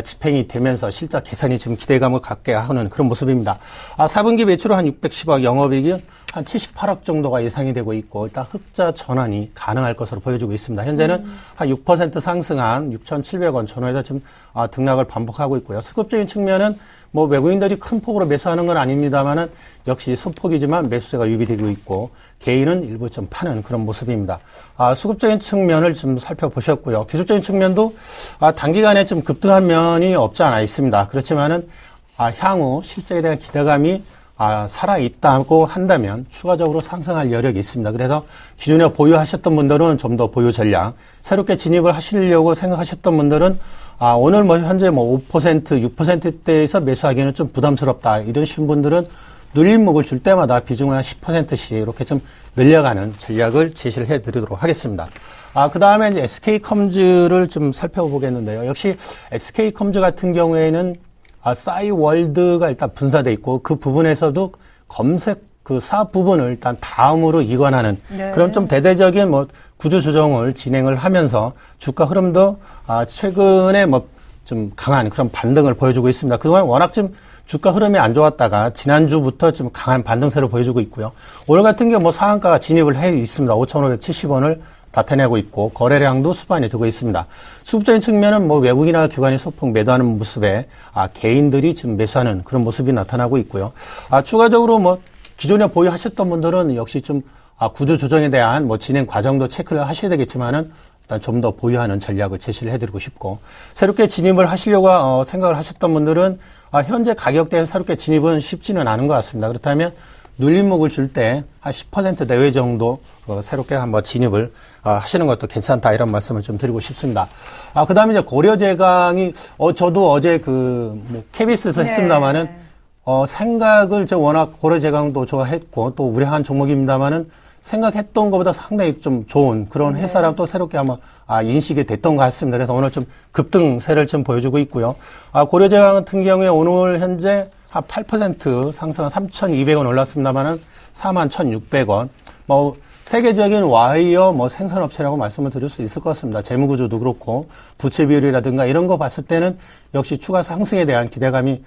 집행이 되면서 실적 개선이 지금 기대감을 갖게 하는 그런 모습입니다. 4분기 매출은 한 610억, 영업이익이 한 78억 정도가 예상이 되고 있고, 일단 흑자 전환이 가능할 것으로 보여주고 있습니다. 현재는 한 6% 상승한 6,700원 전후에서 지금 등락을 반복하고 있고요. 수급적인 측면은 외국인들이 큰 폭으로 매수하는 건 아닙니다만은 역시 소폭이지만 매수세가 유입되고 있고, 개인은 일부 좀 파는 그런 모습입니다. 수급적인 측면을 좀 살펴보셨고요. 기술적인 측면도 단기간에 좀 급등한 면이 없지 않아 있습니다. 그렇지만은 향후 실적에 대한 기대감이 살아있다고 한다면 추가적으로 상승할 여력이 있습니다. 그래서 기존에 보유하셨던 분들은 좀 더 보유 전략, 새롭게 진입을 하시려고 생각하셨던 분들은 오늘 현재 5%, 6%대에서 매수하기에는 좀 부담스럽다 이러신 분들은 눌림목을 줄 때마다 비중을 한 10%씩 이렇게 좀 늘려가는 전략을 제시를 해드리도록 하겠습니다. 그 다음에 이제 SK컴즈를 좀 살펴보겠는데요. 역시 SK컴즈 같은 경우에는 싸이월드가 일단 분사돼 있고, 그 부분에서도 검색 그 사업 부분을 일단 다음으로 이관하는 그런 좀 대대적인 구조 조정을 진행을 하면서 주가 흐름도 최근에 좀 강한 그런 반등을 보여주고 있습니다. 그동안 워낙 좀 주가 흐름이 안 좋았다가 지난주부터 좀 강한 반등세를 보여주고 있고요. 오늘 같은 경우 상한가가 진입을 해 있습니다. 5,570원을 나타내고 있고, 거래량도 수반이 되고 있습니다. 수급적인 측면은 외국이나 기관이 소폭 매도하는 모습에 개인들이 지금 매수하는 그런 모습이 나타나고 있고요. 추가적으로 기존에 보유하셨던 분들은 역시 좀 구조 조정에 대한 진행 과정도 체크를 하셔야 되겠지만은 일단 좀 더 보유하는 전략을 제시를 해드리고 싶고, 새롭게 진입을 하시려고 생각을 하셨던 분들은 현재 가격대에서 새롭게 진입은 쉽지는 않은 것 같습니다. 그렇다면 눌림목을 줄 때 한 10% 내외 정도 새롭게 한번 진입을 하시는 것도 괜찮다 이런 말씀을 좀 드리고 싶습니다. 그 다음에 이제 고려제강이 저도 어제 KBS에서 했습니다만은 생각을 워낙 고려제강도 좋아했고 또 우려한 종목입니다만은 생각했던 것보다 상당히 좀 좋은 그런 회사랑 또 새롭게 한번 인식이 됐던 것 같습니다. 그래서 오늘 좀 급등세를 좀 보여주고 있고요. 고려제강 같은 경우에 오늘 현재 한 8% 상승한 3,200원 올랐습니다만은 41,600원. 세계적인 와이어 생산업체라고 말씀을 드릴 수 있을 것 같습니다. 재무구조도 그렇고 부채 비율이라든가 이런 거 봤을 때는 역시 추가 상승에 대한 기대감이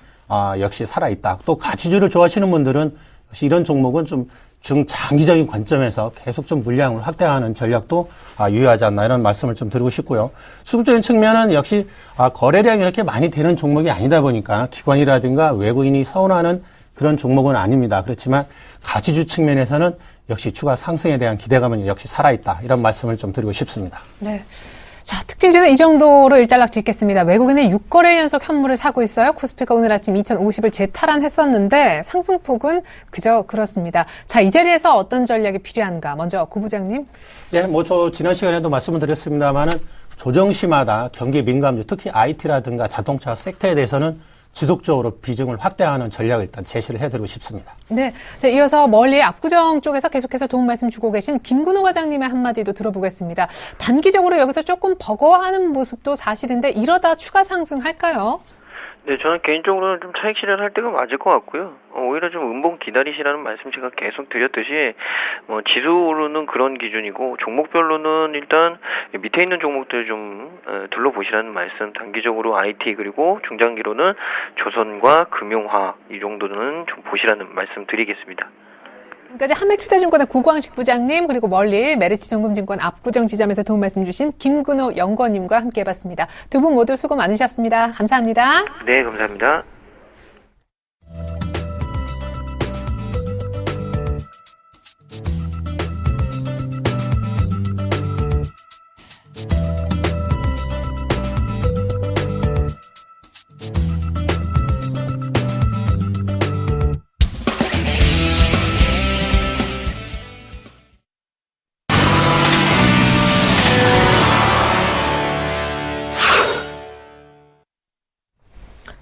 역시 살아있다. 또 가치주를 좋아하시는 분들은 역시 이런 종목은 좀 중장기적인 관점에서 계속 좀 물량을 확대하는 전략도 유효하지 않나 이런 말씀을 좀 드리고 싶고요. 수급적인 측면은 역시 거래량이 이렇게 많이 되는 종목이 아니다 보니까 기관이라든가 외국인이 선호하는 그런 종목은 아닙니다. 그렇지만 가치주 측면에서는 역시 추가 상승에 대한 기대감은 역시 살아있다 이런 말씀을 좀 드리고 싶습니다. 네. 자, 특징주는 이 정도로 일단락 짓겠습니다. 외국인의 6거래 연속 현물을 사고 있어요. 코스피가 오늘 아침 2050을 재탈환했었는데 상승폭은 그저 그렇습니다. 자, 이 자리에서 어떤 전략이 필요한가? 먼저 고 부장님. 예, 저 지난 시간에도 말씀을 드렸습니다만은 조정시마다 경기 민감주, 특히 IT라든가 자동차 섹터에 대해서는 지속적으로 비중을 확대하는 전략을 일단 제시를 해드리고 싶습니다. 네. 자, 이어서 멀리 압구정 쪽에서 계속해서 도움 말씀 주고 계신 김근호 과장님의 한마디도 들어보겠습니다. 단기적으로 여기서 조금 버거워하는 모습도 사실인데 이러다 추가 상승할까요? 네, 저는 개인적으로는 좀 차익 실현할 때가 맞을 것 같고요. 오히려 좀 음봉 기다리시라는 말씀 제가 계속 드렸듯이, 지수로는 그런 기준이고, 종목별로는 일단 밑에 있는 종목들 좀 둘러보시라는 말씀, 단기적으로 IT 그리고 중장기로는 조선과 금융화학 이 정도는 좀 보시라는 말씀 드리겠습니다. 지금까지 한맥투자증권의 고광식 부장님 그리고 멀리 메리츠정금증권 압구정 지점에서 도움 말씀 주신 김근호 연구원님과 함께 해봤습니다. 두 분 모두 수고 많으셨습니다. 감사합니다. 네, 감사합니다.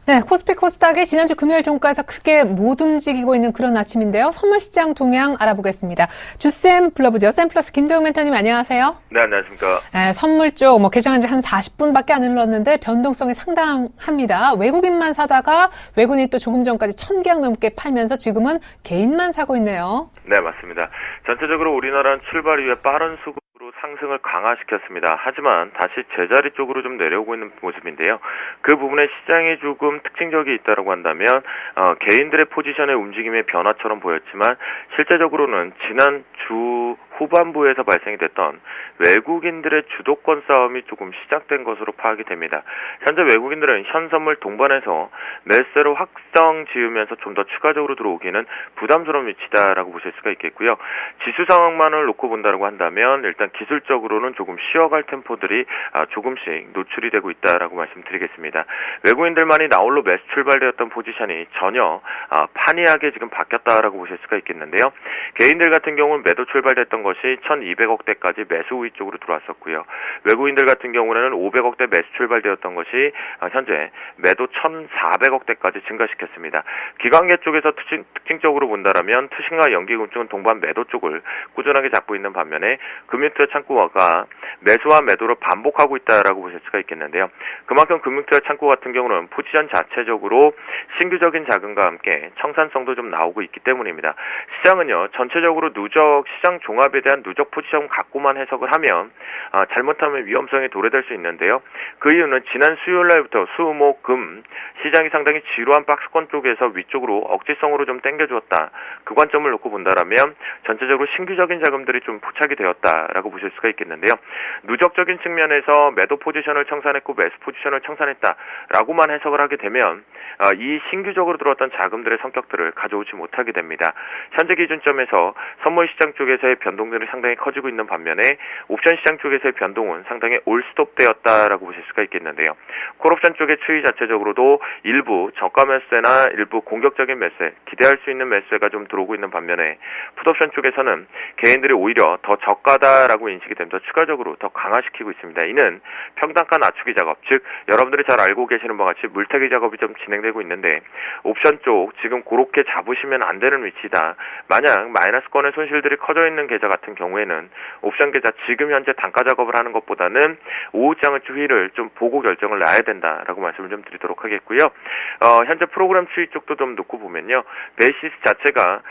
네, 코스피 코스닥이 지난주 금요일 종가에서 크게 못 움직이고 있는 그런 아침인데요. 선물시장 동향 알아보겠습니다. 주쌤 불러보죠. 샘플러스 김도영 멘토님 안녕하세요. 네, 안녕하십니까. 네, 선물 쪽 개장한 지 한 40분밖에 안 흘렀는데 변동성이 상당합니다. 외국인만 사다가 외국인이 또 조금 전까지 1000계약 넘게 팔면서 지금은 개인만 사고 있네요. 네, 맞습니다. 전체적으로 우리나라는 출발 이후에 빠른 수급으로 상승을 강화시켰습니다. 하지만 다시 제자리 쪽으로 좀 내려오고 있는 모습인데요. 그 부분에 시장이 조금 특징적이 있다고 한다면 개인들의 포지션의 움직임의 변화처럼 보였지만 실제적으로는 지난 주 후반부에서 발생이 됐던 외국인들의 주도권 싸움이 조금 시작된 것으로 파악이 됩니다. 현재 외국인들은 현 선물 동반해서 매수로 확정 지으면서 좀 더 추가적으로 들어오기는 부담스러운 위치다라고 보실 수가 있겠고요. 지수 상황만을 놓고 본다고 한다면 일단 기술적으로는 조금 쉬어갈 템포들이 조금씩 노출이 되고 있다라고 말씀드리겠습니다. 외국인들만이 나홀로 매수 출발되었던 포지션이 전혀 판이하게 지금 바뀌었다라고 보실 수가 있겠는데요. 개인들 같은 경우는 매도 출발됐던 것이 1200억대까지 매수 우위 쪽으로 들어왔었고요. 외국인들 같은 경우에는 500억대 매수 출발되었던 것이 현재 매도 1400억대까지 증가시켰습니다. 기관계 쪽에서 특징적으로 본다라면 투신과 연기금쪽은 동반 매도 쪽을 꾸준하게 잡고 있는 반면에 금융투자 창구가 매수와 매도를 반복하고 있다라고 보실 수가 있겠는데요. 그만큼 금융투자 창구 같은 경우는 포지션 자체적으로 신규적인 자금과 함께 청산성도 좀 나오고 있기 때문입니다. 시장은요 전체적으로 누적 시장 종합에 대한 누적 포지션 갖고만 해석을 하면 잘못하면 위험성에 도래될 수 있는데요. 그 이유는 지난 수요일 날부터 수, 목, 금 시장이 상당히 지루한 박스권 쪽에서 위쪽으로 억지성으로 좀 당겨주었다. 그 관점을 놓고 본다라면 전체적으로 신규적인 자금들이 좀 포착이 되었다라고 보실 수가 있겠는데요. 누적적인 측면에서 매도 포지션을 청산했고 매수 포지션을 청산했다라고만 해석을 하게 되면 이 신규적으로 들어왔던 자금들의 성격들을 가져오지 못하게 됩니다. 현재 기준점에서 선물 시장 쪽에서의 변동들이 상당히 커지고 있는 반면에 옵션 시장 쪽에서의 변동은 상당히 올스톱되었다라고 보실 수가 있겠는데요. 콜옵션 쪽의 추이 자체적으로도 일부 저가 매수세나 일부 공격적인 매수세, 기대할 수 있는 매수세가 좀 들어오고 있는 반면에 풋옵션 쪽에서는 개인들이 오히려 더 저가다라고 인식이 되면서 추가적으로 더 강화시키고 있습니다. 이는 평단가 낮추기 작업, 즉 여러분들이 잘 알고 계시는 바와 같이 물타기 작업이 좀 진행되고 있는데 옵션 쪽 지금 그렇게 잡으시면 안 되는 위치다. 만약 마이너스권의 손실들이 커져 있는 계좌 같은 경우에는 옵션 계좌 지금 현재 단가 작업을 하는 것보다는 오후장의 추이를 좀 보고 결정을 놔야 된다라고 말씀을 좀 드리도록 하겠고요. 현재 프로그램 추이 쪽도 좀 놓고 보면요. 베이시스 자체가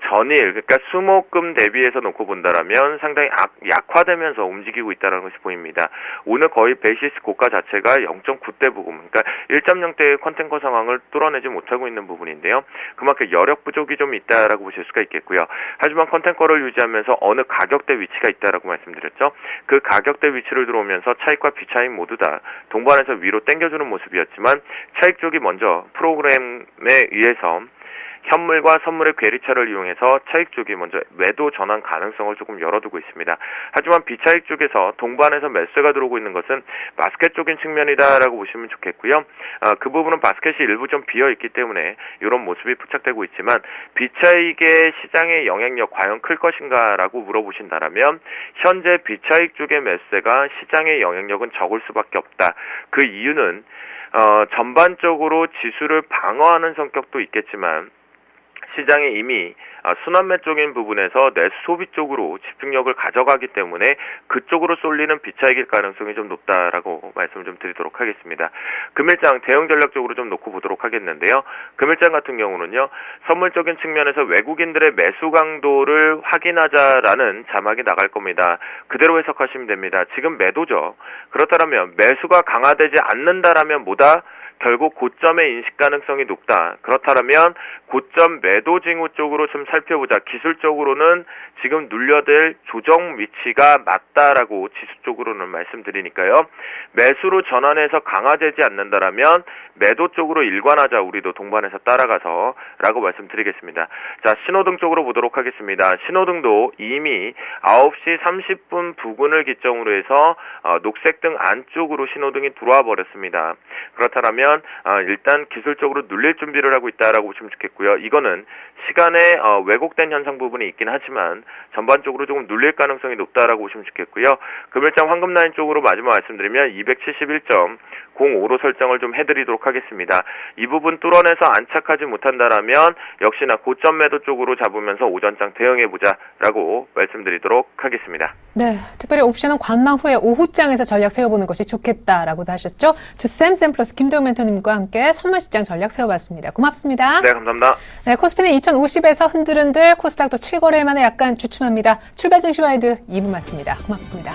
전일 그러니까 수목금 대비해서 놓고 본다라면 상당히 약화되면서 움직이고 있다는 것이 보입니다. 오늘 거의 베이시스 고가 자체가 0.9대 부분, 그러니까 1.0대의 컨텐커 상황을 뚫어내지 못하고 있는 부분인데요. 그만큼 여력 부족이 좀 있다라고 보실 수가 있겠고요. 하지만 컨텐커를 유지하면서 어느 가격대 위치가 있다라고 말씀드렸죠. 그 가격대 위치를 들어오면서 차익과 비차익 모두 다 동반해서 위로 당겨주는 모습이었지만 차익 쪽이 먼저 프로그램에 의해서 현물과 선물의 괴리차를 이용해서 차익 쪽이 먼저 매도 전환 가능성을 조금 열어두고 있습니다. 하지만 비차익 쪽에서 동반해서 매수가 들어오고 있는 것은 바스켓 쪽인 측면이다라고 보시면 좋겠고요. 그 부분은 바스켓이 일부 좀 비어있기 때문에 이런 모습이 포착되고 있지만 비차익의 시장의 영향력 과연 클 것인가라고 물어보신다라면 현재 비차익 쪽의 매수가 시장의 영향력은 적을 수밖에 없다. 그 이유는 전반적으로 지수를 방어하는 성격도 있겠지만 시장에 이미 순환매 쪽인 부분에서 내수 소비 쪽으로 집중력을 가져가기 때문에 그쪽으로 쏠리는 비차익일 가능성이 좀 높다라고 말씀을 좀 드리도록 하겠습니다. 금일장 대형 전략적으로 좀 놓고 보도록 하겠는데요. 금일장 같은 경우는요, 선물적인 측면에서 외국인들의 매수 강도를 확인하자라는 자막이 나갈 겁니다. 그대로 해석하시면 됩니다. 지금 매도죠. 그렇다면 매수가 강화되지 않는다라면 뭐다? 결국 고점의 인식 가능성이 높다. 그렇다면 고점 매도 징후 쪽으로 좀 살펴보자. 기술적으로는 지금 눌려들 조정 위치가 맞다라고 지수 쪽으로는 말씀드리니까요. 매수로 전환해서 강화되지 않는다라면 매도 쪽으로 일관하자. 우리도 동반해서 따라가서 라고 말씀드리겠습니다. 자, 신호등 쪽으로 보도록 하겠습니다. 신호등도 이미 9시 30분 부근을 기점으로 해서 녹색등 안쪽으로 신호등이 들어와 버렸습니다. 그렇다면 일단 기술적으로 눌릴 준비를 하고 있다라고 보시면 좋겠고요. 이거는 시간에 왜곡된 현상 부분이 있긴 하지만 전반적으로 조금 눌릴 가능성이 높다라고 보시면 좋겠고요. 금일장 황금 라인 쪽으로 마지막 말씀드리면 271.05로 설정을 좀 해드리도록 하겠습니다. 이 부분 뚫어내서 안착하지 못한다라면 역시나 고점 매도 쪽으로 잡으면서 오전장 대응해보자라고 말씀드리도록 하겠습니다. 네, 특별히 옵션은 관망 후에 오후장에서 전략 세워보는 것이 좋겠다라고도 하셨죠. 주쌤 플러스 김도영 멘토님과 함께 선물시장 전략 세워봤습니다. 고맙습니다. 네, 감사합니다. 네, 코스피는 2050에서 흔들흔들, 코스닥도 7거래일 만에 약간 주춤합니다. 출발 증시 와이드 2부 마칩니다. 고맙습니다.